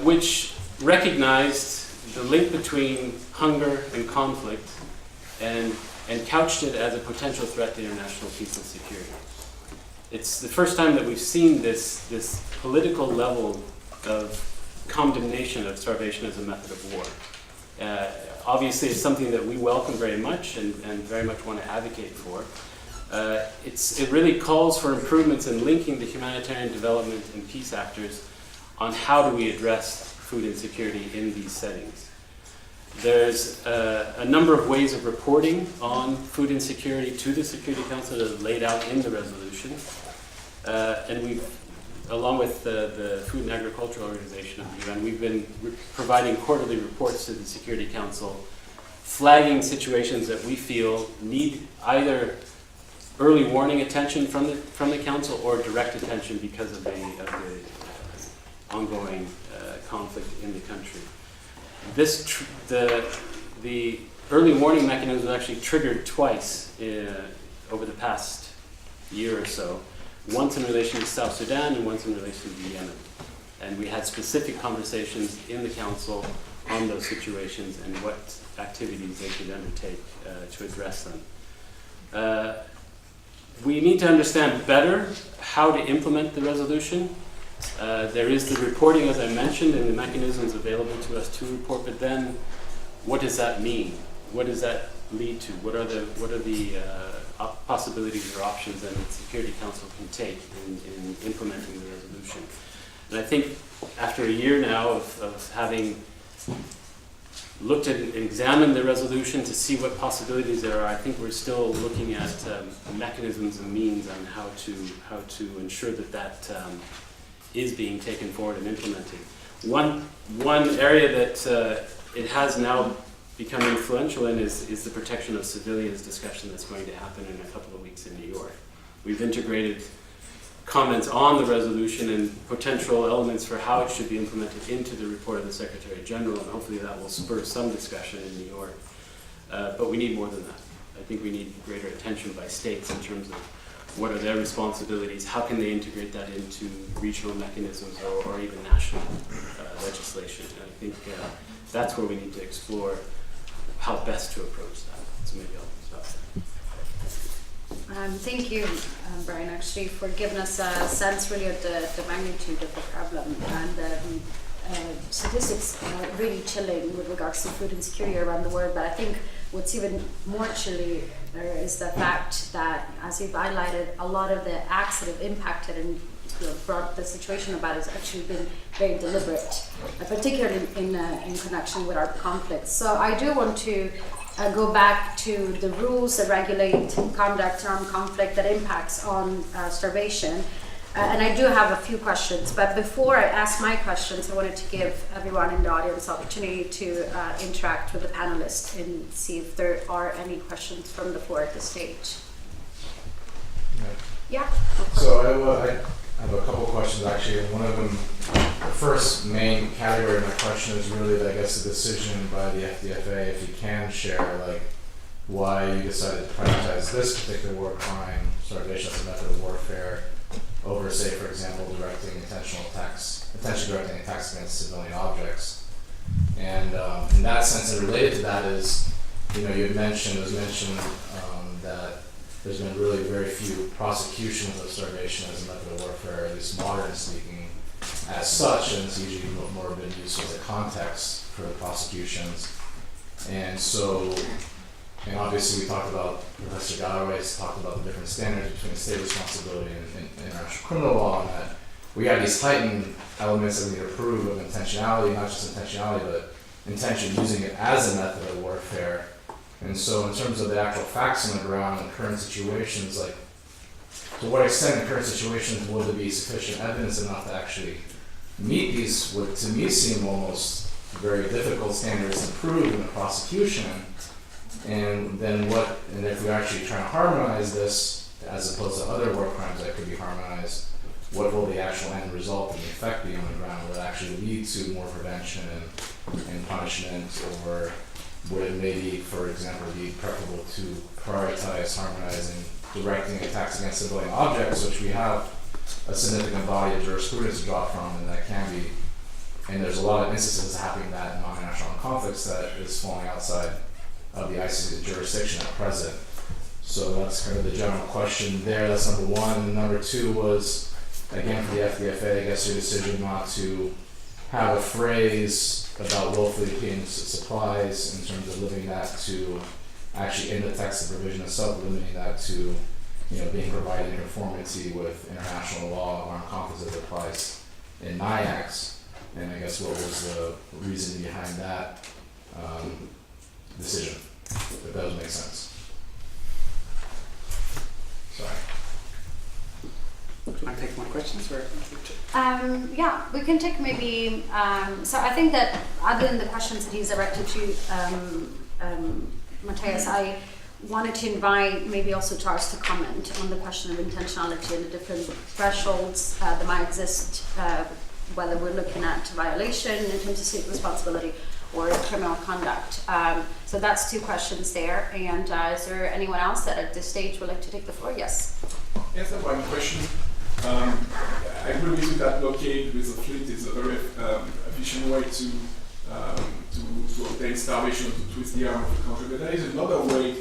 which recognized the link between hunger and conflict and couched it as a potential threat to international peace and security. It's the first time that we've seen this political level of condemnation of starvation as a method of war. Obviously, it's something that we welcome very much and very much want to advocate for. It really calls for improvements in linking the humanitarian development and peace actors on how do we address food insecurity in these settings. There's a number of ways of reporting on food insecurity to the Security Council that are laid out in the resolution. And we've, along with the Food and Agricultural Organization of the UN, we've been providing quarterly reports to the Security Council, flagging situations that we feel need either early warning attention from the Council or direct attention because of the ongoing conflict in the country. The early warning mechanism was actually triggered twice over the past year or so, once in relation to South Sudan and once in relation to Yemen. And we had specific conversations in the Council on those situations and what activities they could undertake to address them. We need to understand better how to implement the resolution. There is the reporting, as I mentioned, and the mechanisms available to us to report, but then what does that mean? What does that lead to? What are the possibilities or options that the Security Council can take in implementing the resolution? And I think after a year now of having looked at and examined the resolution to see what possibilities there are, I think we're still looking at mechanisms and means on how to ensure that is being taken forward and implemented. One area that it has now become influential in is the protection of civilians discussion that's going to happen in a couple of weeks in New York. We've integrated comments on the resolution and potential elements for how it should be implemented into the report of the Secretary General, and hopefully that will spur some discussion in New York. But we need more than that. I think we need greater attention by states in terms of what are their responsibilities, how can they integrate that into regional mechanisms or even national legislation. And I think that's where we need to explore how best to approach that. So maybe I'll stop there. Thank you, Brian, actually, for giving us a sense really of the magnitude of the problem. And statistics are really chilling with regards to food insecurity around the world. But I think what's even more chilly is the fact that, as you've highlighted, a lot of the acts that have impacted and brought the situation about has actually been very deliberate, particularly in connection with our conflicts. So I do want to go back to the rules that regulate conduct in armed conflict that impacts on starvation. And I do have a few questions, but before I ask my questions, I wanted to give everyone in the audience the opportunity to interact with the panelists and see if there are any questions from the floor at this stage. Yeah. So I have a couple questions actually, and one of them, the first main category of my question is really, I guess, the decision by the FDFA, if you can share, like, why you decided to prioritize this particular war crime, starvation as a method of warfare, over, say, for example, intentionally directing attacks against civilian objects. And in that sense, and related to that is, you know, it was mentioned that there's been really very few prosecutions of starvation as a method of warfare, at least modern speaking, as such, and it's usually more been used as a context for the prosecutions. And so, and obviously we talked about, Professor Galloway's talked about the different standards between state responsibility and international criminal law, and that we have these heightened elements that we need to prove of intentionality, not just intentionality, but intention using it as a method of warfare. And so in terms of the actual facts on the ground and current situations, like, to what extent in current situations will there be sufficient evidence enough to actually meet these, what to me seem almost very difficult standards to prove in the prosecution? And then what, and if we actually try to harmonize this, as opposed to other war crimes that could be harmonized, what will the actual end result and the effect be on the ground? Will it actually lead to more prevention and punishment, or would it maybe, for example, be preferable to prioritize harmonizing, directing attacks against civilian objects, which we have a significant body of jurisprudence to draw from, and that can be, and there's a lot of instances happening that in non-international conflicts that is falling outside of the ICC's jurisdiction at present. So that's kind of the general question there. That's number one. And number two was, again, for the FDFA, I guess your decision not to have a phrase about willfully obtaining supplies in terms of limiting that to, actually in the text of the provision itself, limiting that to, you know, being provided in conformity with international law of armed conflicts as it applies in NIACs. And I guess what was the reason behind that decision, if that does make sense. Sorry. Can I take more questions? Or? Yeah, we can take maybe, so I think that other than the questions that he's directed to Matthias, I wanted to invite maybe also Charles to comment on the question of intentionality and the different thresholds that might exist, whether we're looking at violation in terms of state responsibility or criminal conduct. So that's two questions there. And is there anyone else that at this stage would like to take the floor? Yes. Yes, I have one question. I agree with you that blockade with the fleet is a very efficient way to obtain starvation or to twist the arm of the country. But there is another way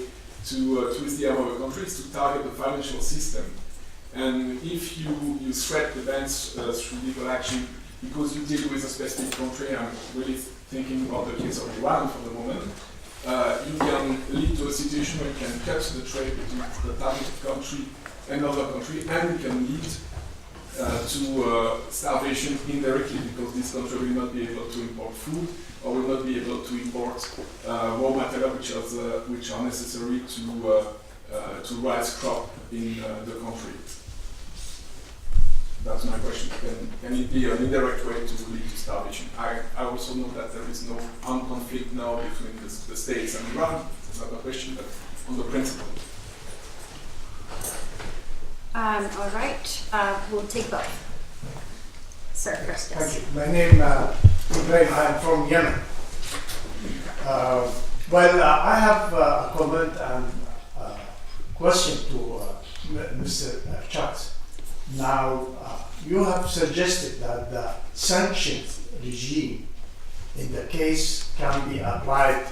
to twist the arm of a country, is to target the financial system. And if you threat the banks through legal action because you deal with a specific country, I'm really thinking about the case of Iran for the moment, you can lead to a situation where you can cut the trade between the targeted country and other country, and it can lead to starvation indirectly, because this country will not be able to import food or will not be able to import raw materials which are necessary to raise crop in the country. That's my question. Can it be an indirect way to lead to starvation? I also know that there is no armed conflict now between the States and Iran. That's not a question, but on the principle. All right, we'll take both. Sir, first, Thank yes. you. My name is Ibrahim. I am from Yemen. I have a comment and question to Mr. Chatz. Now, you have suggested that the sanctions regime in the case can be applied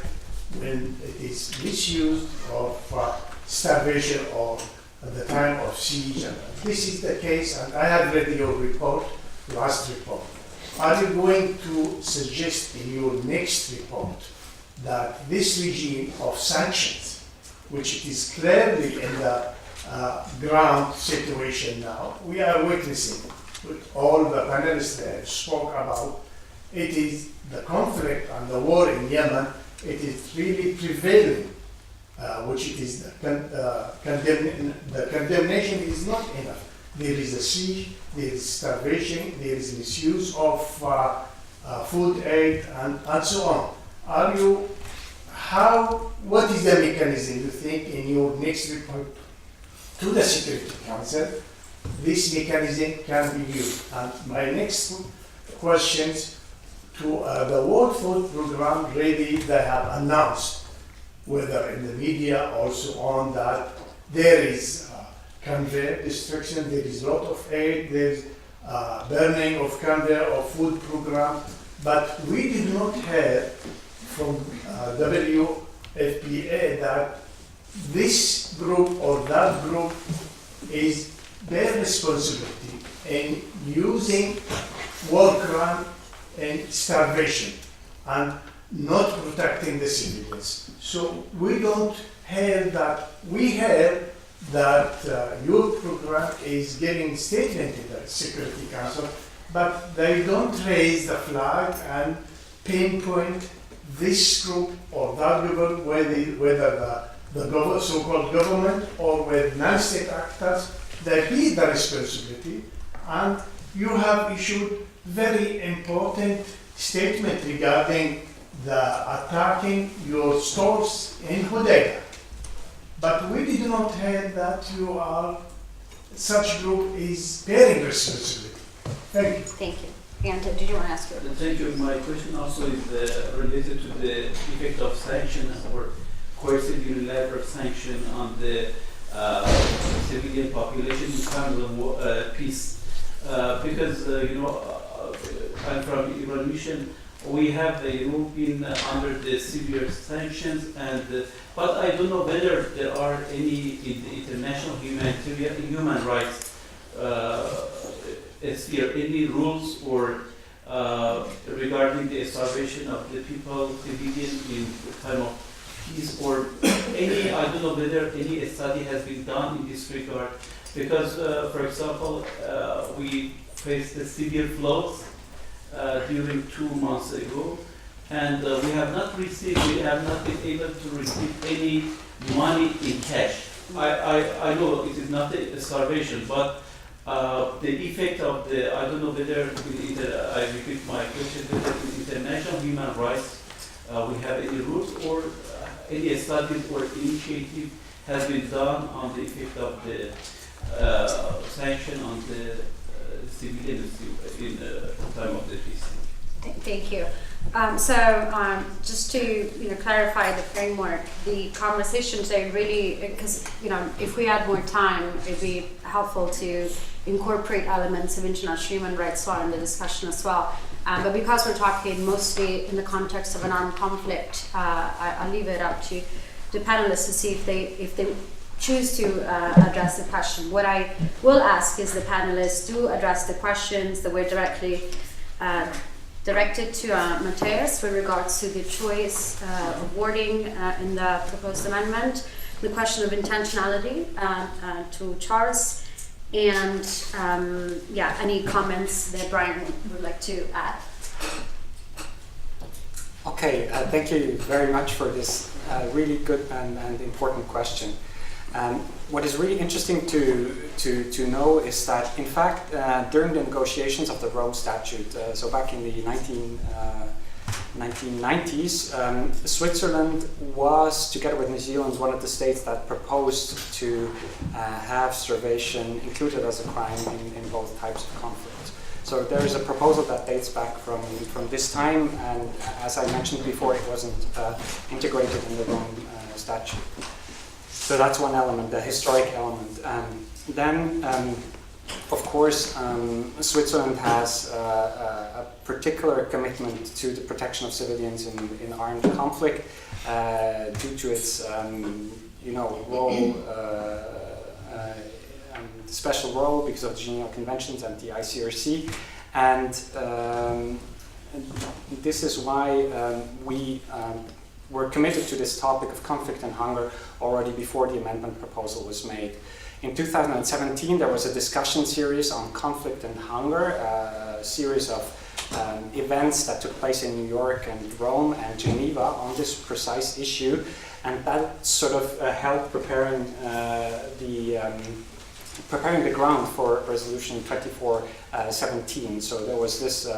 when it is misuse of starvation or at the time of siege. And this is the case, and I have read your report, last report. Are you going to suggest in your next report that this regime of sanctions, which is clearly in the ground situation now, we are witnessing with all the panelists that spoke about, it is the conflict and the war in Yemen, it is really prevailing, which it is the condemnation is not enough. There is a siege, there is starvation, there is misuse of food aid and so on. What is the mechanism you think in your next report to the Security Council this mechanism can be used? And my next questions to the World Food Program, really they have announced, whether in the media or so on, that there is conveyor destruction, there is a lot of aid, there is burning of conveyor of food program, but we did not hear from WFPA that this group or that group is their responsibility in using war crime and starvation and not protecting the civilians. So we don't hear that. We hear that your program is giving statement to the Security Council, but they don't raise the flag and pinpoint this group or that group, whether the so-called government or with non-state actors, they bear the responsibility. And you have issued very important statement regarding the attacking your stores in Hudaydah. But we did not hear that such group is bearing responsibility. Thank you. Thank you. And did you want to ask your Thank you. My question also is related to the effect of sanctions or coercive unilateral sanction on the civilian population in terms of peace. Because I'm from Iran mission, we have been under the severe sanctions, but I don't know whether there are any in the international human rights sphere, any rules or regarding the starvation of the people, civilian in time of peace, or any, I don't know whether any study has been done in this regard. Because, for example, we faced the severe floods during 2 months ago, and we have not been able to receive any money in cash. I know it is not a starvation, but the effect of the, I don't know whether, I repeat my question, whether in international human rights we have any rules or any studies or initiative has been done on the effect of the sanction on the civilians in the time of the peace. Thank you. Just to clarify the framework, the conversations are really, because if we had more time, it'd be helpful to incorporate elements of international human rights law in the discussion as well. But because we're talking mostly in the context of an armed conflict, I'll leave it up to the panelists to see if they choose to address the question. What I will ask is the panelists do address the questions that were directly directed to Matthias with regards to the choice of wording in the proposed amendment, the question of intentionality to Charles, and any comments that Brian would like to add. Okay, thank you very much for this really good and important question. What is really interesting to know is that, in fact, during the negotiations of the Rome Statute, so back in the 1990s, Switzerland was, together with New Zealand, one of the states that proposed to have starvation included as a crime in both types of conflict. So there is a proposal that dates back from this time, and as I mentioned before, it wasn't integrated in the Rome statute. So that's one element, the historic element. Then, of course, Switzerland has a particular commitment to the protection of civilians in armed conflict due to its, role, special role because of the Geneva Conventions and the ICRC, and this is why we were committed to this topic of conflict and hunger already before the amendment proposal was made. In 2017, there was a discussion series on conflict and hunger, a series of events that took place in New York and Rome and Geneva on this precise issue, and that sort of helped preparing the ground for Resolution 2417. So there was this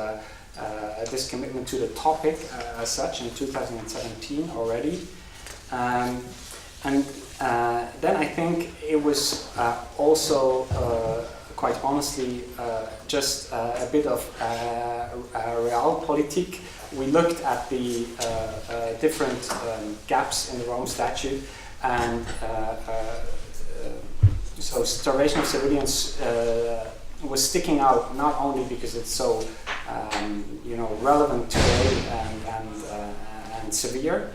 commitment to the topic as such in 2017 already. Then I think it was also, quite honestly, just a bit of realpolitik. We looked at the different gaps in the Rome Statute, and so starvation of civilians was sticking out not only because it's so relevant today and severe,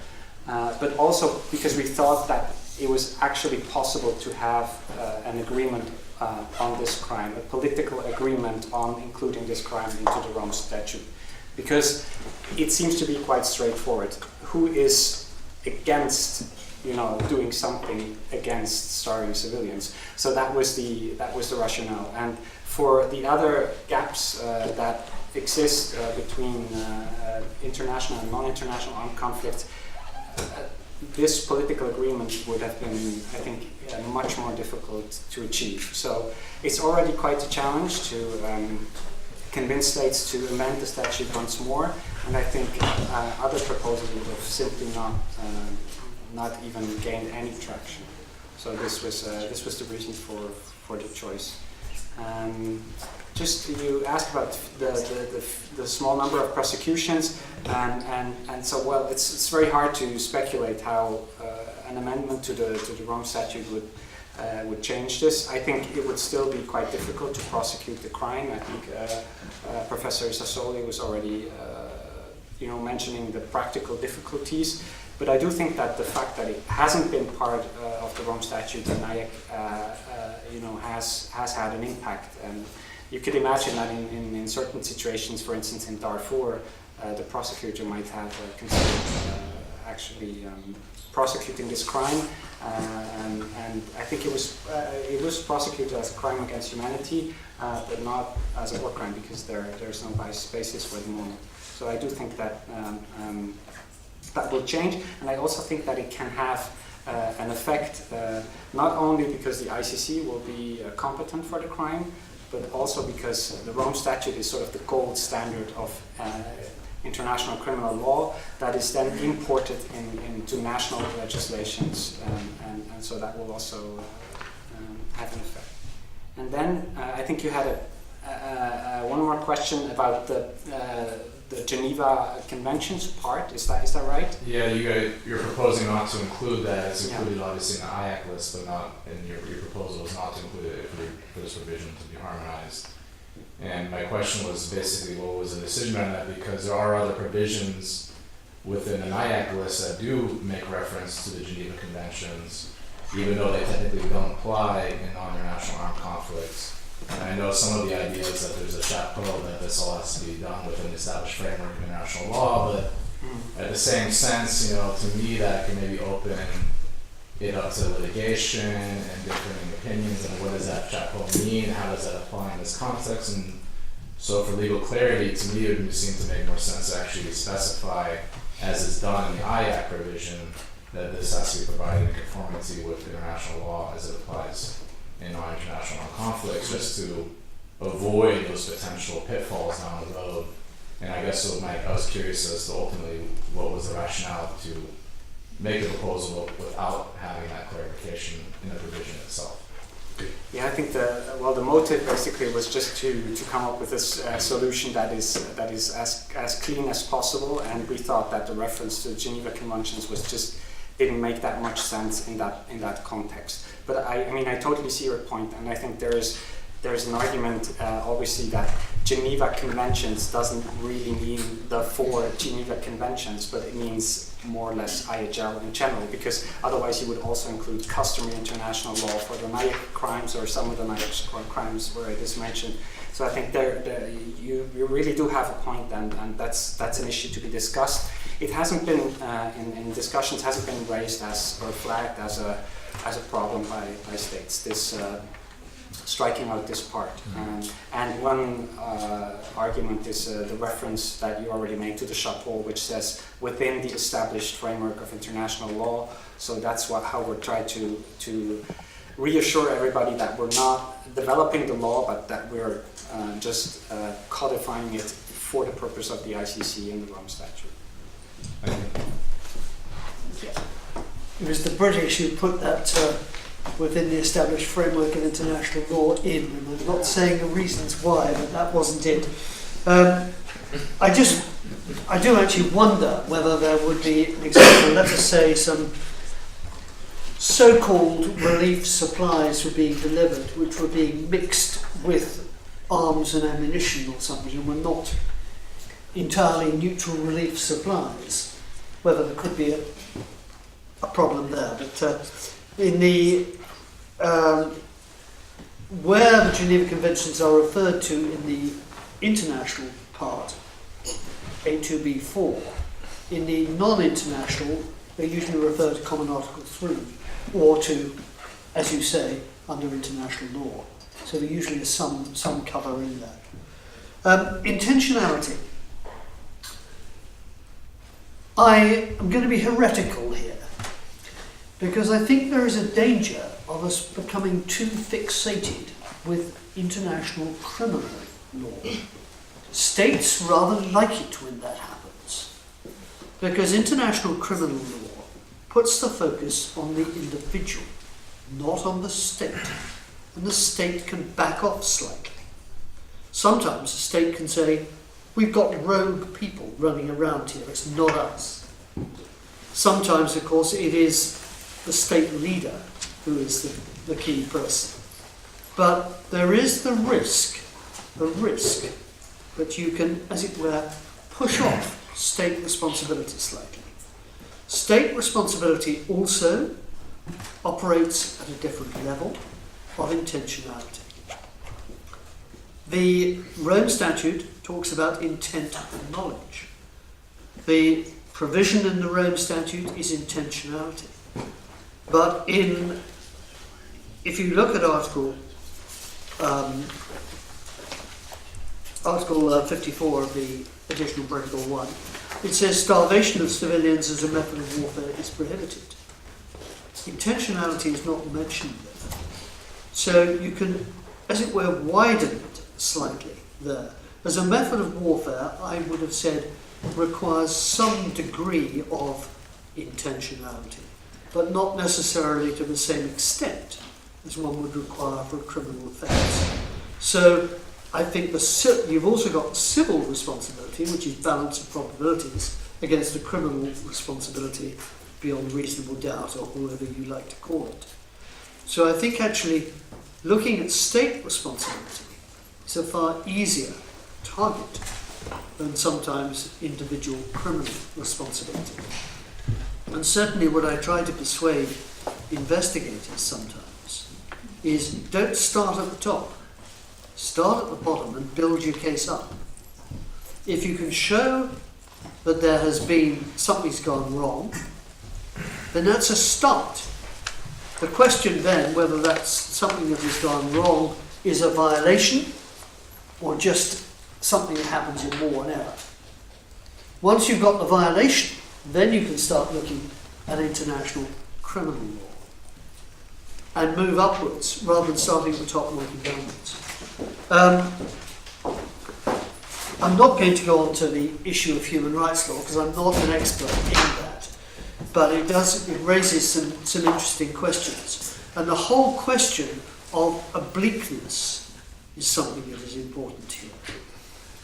but also because we thought that it was actually possible to have an agreement on this crime, a political agreement on including this crime into the Rome Statute. Because it seems to be quite straightforward. Who is against, doing something against starving civilians? So that was the rationale. And for the other gaps that exist between international and non-international armed conflicts, this political agreement would have been, I think, much more difficult to achieve. So it's already quite a challenge to convince states to amend the statute once more, and I think other proposals would have simply not even gained any traction. So this was the reason for the choice. Just you asked about the small number of prosecutions, and so well, it's very hard to speculate how an amendment to the Rome Statute would change this. I think it would still be quite difficult to prosecute the crime. I think Professor Sassoli was already mentioning the practical difficulties. But I do think that the fact that it hasn't been part of the Rome Statute and NIAC, has had an impact. And you could imagine that in certain situations, for instance in Darfur, the prosecutor might have considered actually prosecuting this crime, and I think it was prosecuted as a crime against humanity, but not as a war crime because there's no basis for the moment. So I do think that that will change, and I also think that it can have an effect not only because the ICC will be competent for the crime, but also because the Rome Statute is sort of the gold standard of international criminal law that is then imported into national legislations, and so that will also have an effect. And then I think you had one more question about the Geneva Conventions part. Is that right? Yeah, you're proposing not to include that. It's included obviously in the IAC list, but not in your proposal was not to include it for this provision to be harmonized. And my question was basically, what was the decision on that? Because there are other provisions within an IAC list that do make reference to the Geneva Conventions, even though they technically don't apply in non-international armed conflicts. And I know some of the ideas that there's a chapeau that this all has to be done within the established framework of international law, but at the same sense, to me that can maybe open it up to litigation and differing opinions, and what does that chapeau mean, how does that apply in this context? And so for legal clarity, to me it would seem to make more sense to actually specify, as is done in the IAC provision, that this has to be provided in conformity with international law as it applies in non-international conflicts, just to avoid those potential pitfalls down the road And I guess so I was curious as to ultimately what was the rationale to make a proposal without having that clarification in the provision itself. Yeah, I think the motive basically was just to come up with a solution that is as clean as possible, and we thought that the reference to the Geneva Conventions didn't make that much sense in that context. But I mean, I totally see your point, and I think there's an argument, obviously, that Geneva Conventions doesn't really mean the 4 Geneva Conventions, but it means more or less IHL in general, because otherwise you would also include customary international law for the Nayik crimes or some of the Nayik crimes where it is mentioned. So I think you really do have a point, and that's an issue to be discussed. It hasn't been in discussions hasn't been raised as or flagged as a problem by states. This striking out this part. And one argument is the reference that you already made to the chapeau, which says within the established framework of international law. So that's how we're trying to reassure everybody that we're not developing the law, but that we're just codifying it for the purpose of the ICC and the Rome Statute. It was the British who put that within the established framework of international law in, and I'm not saying the reasons why, but that wasn't it. I do actually wonder whether there would be an example, let us say some so-called relief supplies were being delivered, which were being mixed with arms and ammunition or something, and were not entirely neutral relief supplies, whether there could be a problem there. But in the where the Geneva Conventions are referred to in the international part, A2B4, in the non-international, they usually refer to Common Article 3, or to, as you say, under international law. So there usually is some cover in there. Intentionality. I am going to be heretical here, because I think there is a danger of us becoming too fixated with international criminal law. States rather like it when that happens, because international criminal law puts the focus on the individual, not on the state, and the state can back off slightly. Sometimes the state can say, we've got rogue people running around here, it's not us. Sometimes, of course, it is the state leader who is the key person. But there is the risk that you can, as it were, push off state responsibility slightly. State responsibility also operates at a different level of intentionality. The Rome Statute talks about intent and knowledge. The provision in the Rome Statute is intentionality. But if you look at Article 54 of the Additional Protocol 1, it says starvation of civilians as a method of warfare is prohibited. Intentionality is not mentioned there. So you can, as it were, widen it slightly there. As a method of warfare, I would have said, requires some degree of intentionality, but not necessarily to the same extent as one would require for a criminal offence. So I think you've also got civil responsibility, which is balance of probabilities, against a criminal responsibility beyond reasonable doubt, or whatever you like to call it. So I think actually looking at state responsibility is a far easier target than sometimes individual criminal responsibility. And certainly what I try to persuade investigators sometimes is don't start at the top. Start at the bottom and build your case up. If you can show that there has been something's gone wrong, then that's a start. The question then, whether that's something that has gone wrong is a violation or just something that happens in war and error. Once you've got the violation, then you can start looking at international criminal law and move upwards rather than starting at the top and working downwards. I'm not going to go on to the issue of human rights law because I'm not an expert in that, but it raises some interesting questions. And the whole question of obliqueness is something that is important here.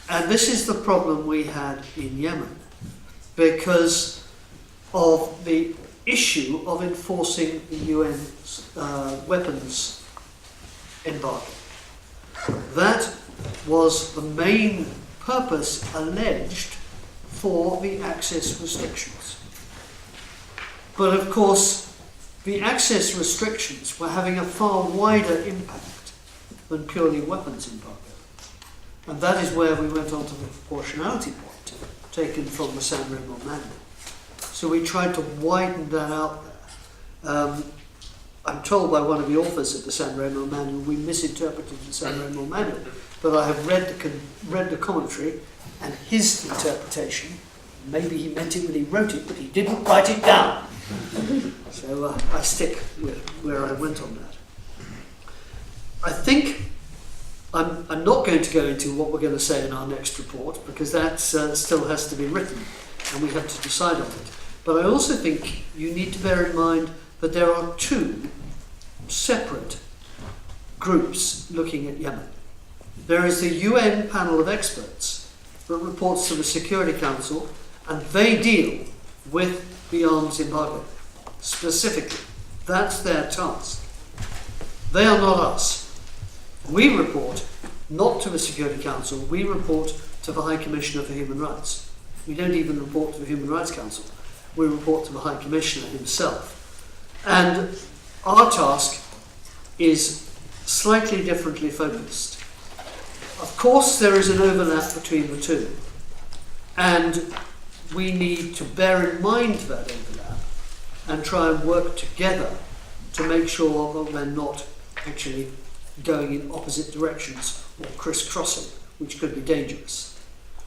And this is the problem we had in Yemen because of the issue of enforcing the UN weapons embargo. That was the main purpose alleged for the access restrictions. But of course, the access restrictions were having a far wider impact than purely weapons embargo. And that is where we went on to the proportionality point taken from the San Remo manual. So we tried to widen that out there. I'm told by one of the authors of the San Remo manual we misinterpreted the San Remo manual, but I have read the commentary and his interpretation. Maybe he meant it when he wrote it, but he didn't write it down. So I stick with where I went on that. I think I'm not going to go into what we're going to say in our next report because that still has to be written and we have to decide on it. But I also think you need to bear in mind that there are two separate groups looking at Yemen. There is the UN panel of experts that reports to the Security Council, and they deal with the arms embargo specifically. That's their task. They are not us. We report not to the Security Council, we report to the High Commissioner for Human Rights. We don't even report to the Human Rights Council. We report to the High Commissioner himself. And our task is slightly differently focused. Of course, there is an overlap between the two. And we need to bear in mind that overlap and try and work together to make sure that we're not actually going in opposite directions or crisscrossing, which could be dangerous.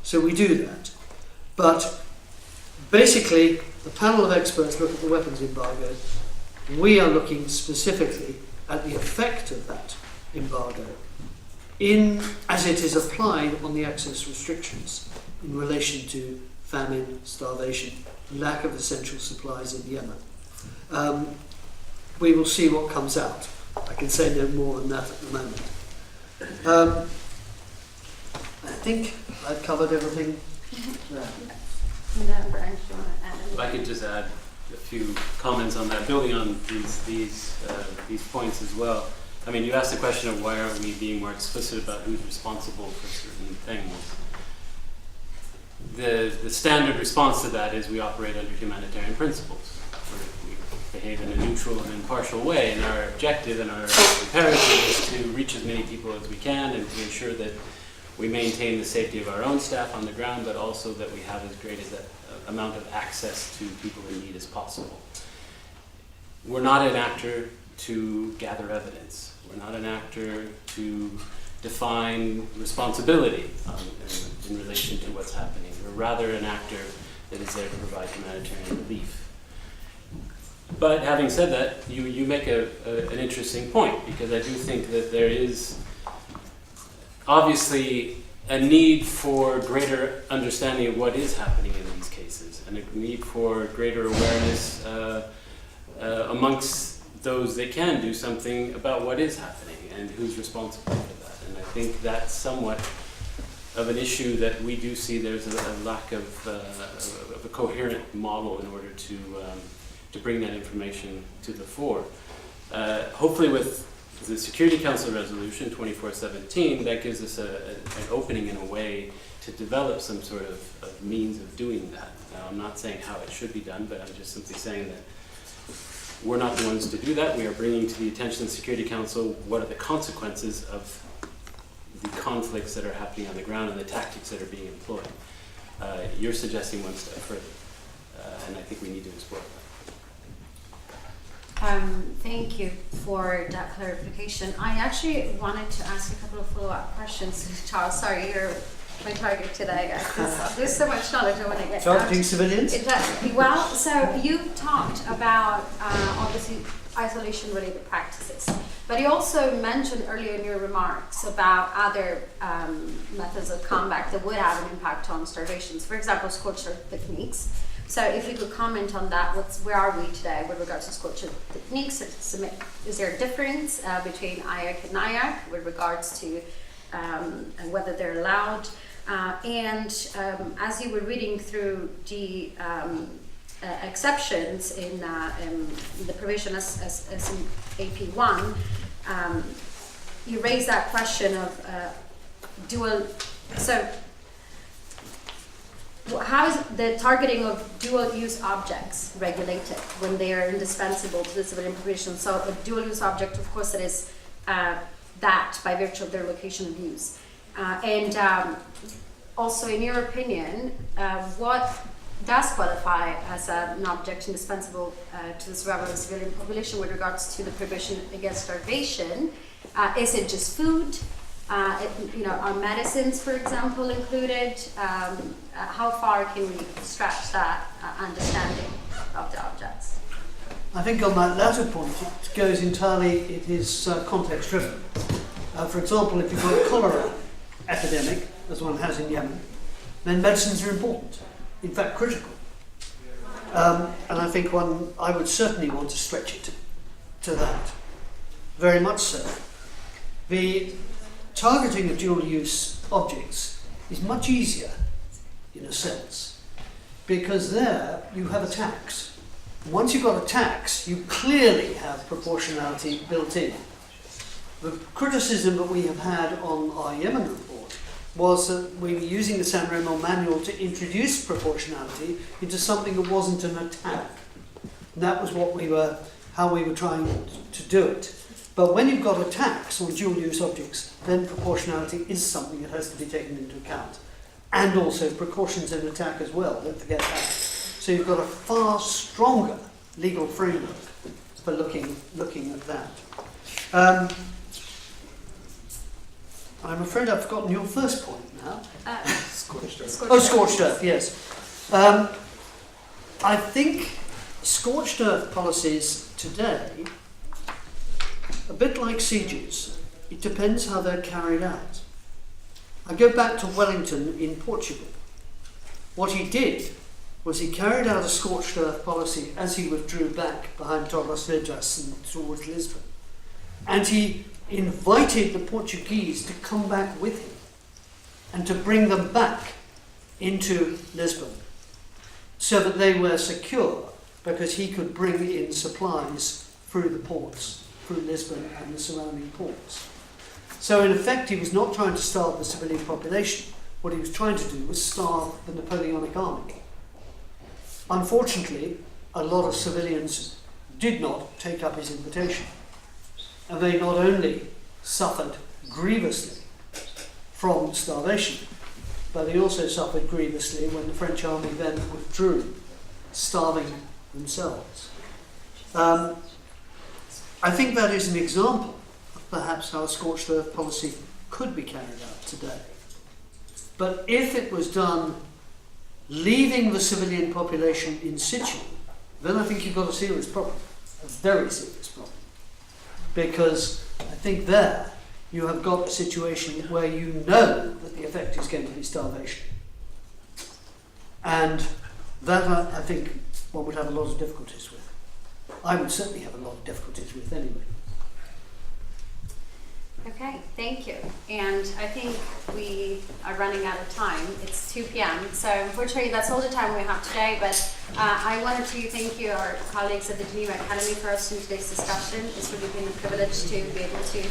So we do that. But basically, the panel of experts look at the weapons embargo. We are looking specifically at the effect of that embargo as it is applied on the access restrictions in relation to famine, starvation, lack of essential supplies in Yemen. We will see what comes out. I can say no more than that at the moment. I think I've covered everything there. If I could just add a few comments on that, building on these points as well. I mean, you asked the question of why aren't we being more explicit about who's responsible for certain things. The standard response to that is we operate under humanitarian principles. We behave in a neutral and impartial way, and our objective and our imperative is to reach as many people as we can and to ensure that we maintain the safety of our own staff on the ground, but also that we have as great as that amount of access to people in need as possible. We're not an actor to gather evidence. We're not an actor to define responsibility in relation to what's happening. We're rather an actor that is there to provide humanitarian relief. But having said that, you make an interesting point, because I do think that there is obviously a need for greater understanding of what is happening in these cases, and a need for greater awareness amongst those that can do something about what is happening and who's responsible for that. And I think that's somewhat of an issue that we do see. There's a lack of a coherent model in order to bring that information to the fore. Hopefully with the Security Council Resolution 2417, that gives us an opening in a way to develop some sort of means of doing that. Now, I'm not saying how it should be done, but I'm just simply saying that we're not the ones to do that. We are bringing to the attention of the Security Council what are the consequences of the conflicts that are happening on the ground and the tactics that are being employed. You're suggesting one step further, and I think we need to explore that. Thank you for that clarification. I actually wanted to ask a couple of follow-up questions. Charles, sorry, you're my target today, guys. There's so much knowledge I want to get Targeting civilians? Well, so you talked about obviously isolation-related practices. But you also mentioned earlier in your remarks about other methods of combat that would have an impact on starvation. For example, scorched earth techniques. So if you could comment on that, where are we today with regards to scorched earth techniques? Is there a difference between IAC and NIAC with regards to whether they're allowed? As you were reading through the exceptions in the provision as in AP1, you raised that question of dual. So, how is the targeting of dual-use objects regulated when they are indispensable to the civilian population? So, a dual-use object, of course, it is that by virtue of their location of use. Also, in your opinion, what does qualify as an object indispensable to the survival of the civilian population with regards to the prohibition against starvation? Is it just food? Are medicines, for example, included? How far can we stretch that understanding of the objects? I think on that latter point, it goes entirely, it is context driven. For example, if you've got a cholera epidemic, as one has in Yemen, then medicines are important, in fact critical. And I think I would certainly want to stretch it to that, very much so. The targeting of dual-use objects is much easier, in a sense, because there you have a tax. Once you've got a tax, you clearly have proportionality built in. The criticism that we have had on our Yemen report was that we were using the San Remo manual to introduce proportionality into something that wasn't an attack. And that was how we were trying to do it. But when you've got a tax on dual-use objects, then proportionality is something that has to be taken into account. And also precautions in attack as well, don't forget that. So you've got a far stronger legal framework for looking at that. I'm afraid I've forgotten your first point now. Scorched earth. Scorched earth, yes. I think scorched earth policies today, a bit like sieges, it depends how they're carried out. I go back to Wellington in Portugal. What he did was he carried out a scorched earth policy as he withdrew back behind Torres Vedras and towards Lisbon. And he invited the Portuguese to come back with him and to bring them back into Lisbon so that they were secure, because he could bring in supplies through the ports, through Lisbon and the surrounding ports. So in effect, he was not trying to starve the civilian population. What he was trying to do was starve the Napoleonic army. Unfortunately, a lot of civilians did not take up his invitation. And they not only suffered grievously from starvation, but they also suffered grievously when the French army then withdrew, starving themselves. I think that is an example of perhaps how a scorched earth policy could be carried out today. But if it was done leaving the civilian population in situ, then I think you've got a serious problem, a very serious problem. Because I think there you have got a situation where you know that the effect is going to be starvation. And that I think one would have a lot of difficulties with. I would certainly have a lot of difficulties with anyway. Okay, thank you. And I think we are running out of time. It's 2 p.m. So unfortunately, that's all the time we have today. But I wanted to thank you, our colleagues at the Geneva Academy, for hosting today's discussion. It's really been a privilege to be able to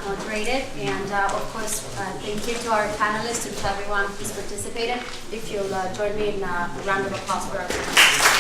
moderate it. And of course, thank you to our panelists and to everyone who's participated. If you'll join me in a round of applause for our panelists.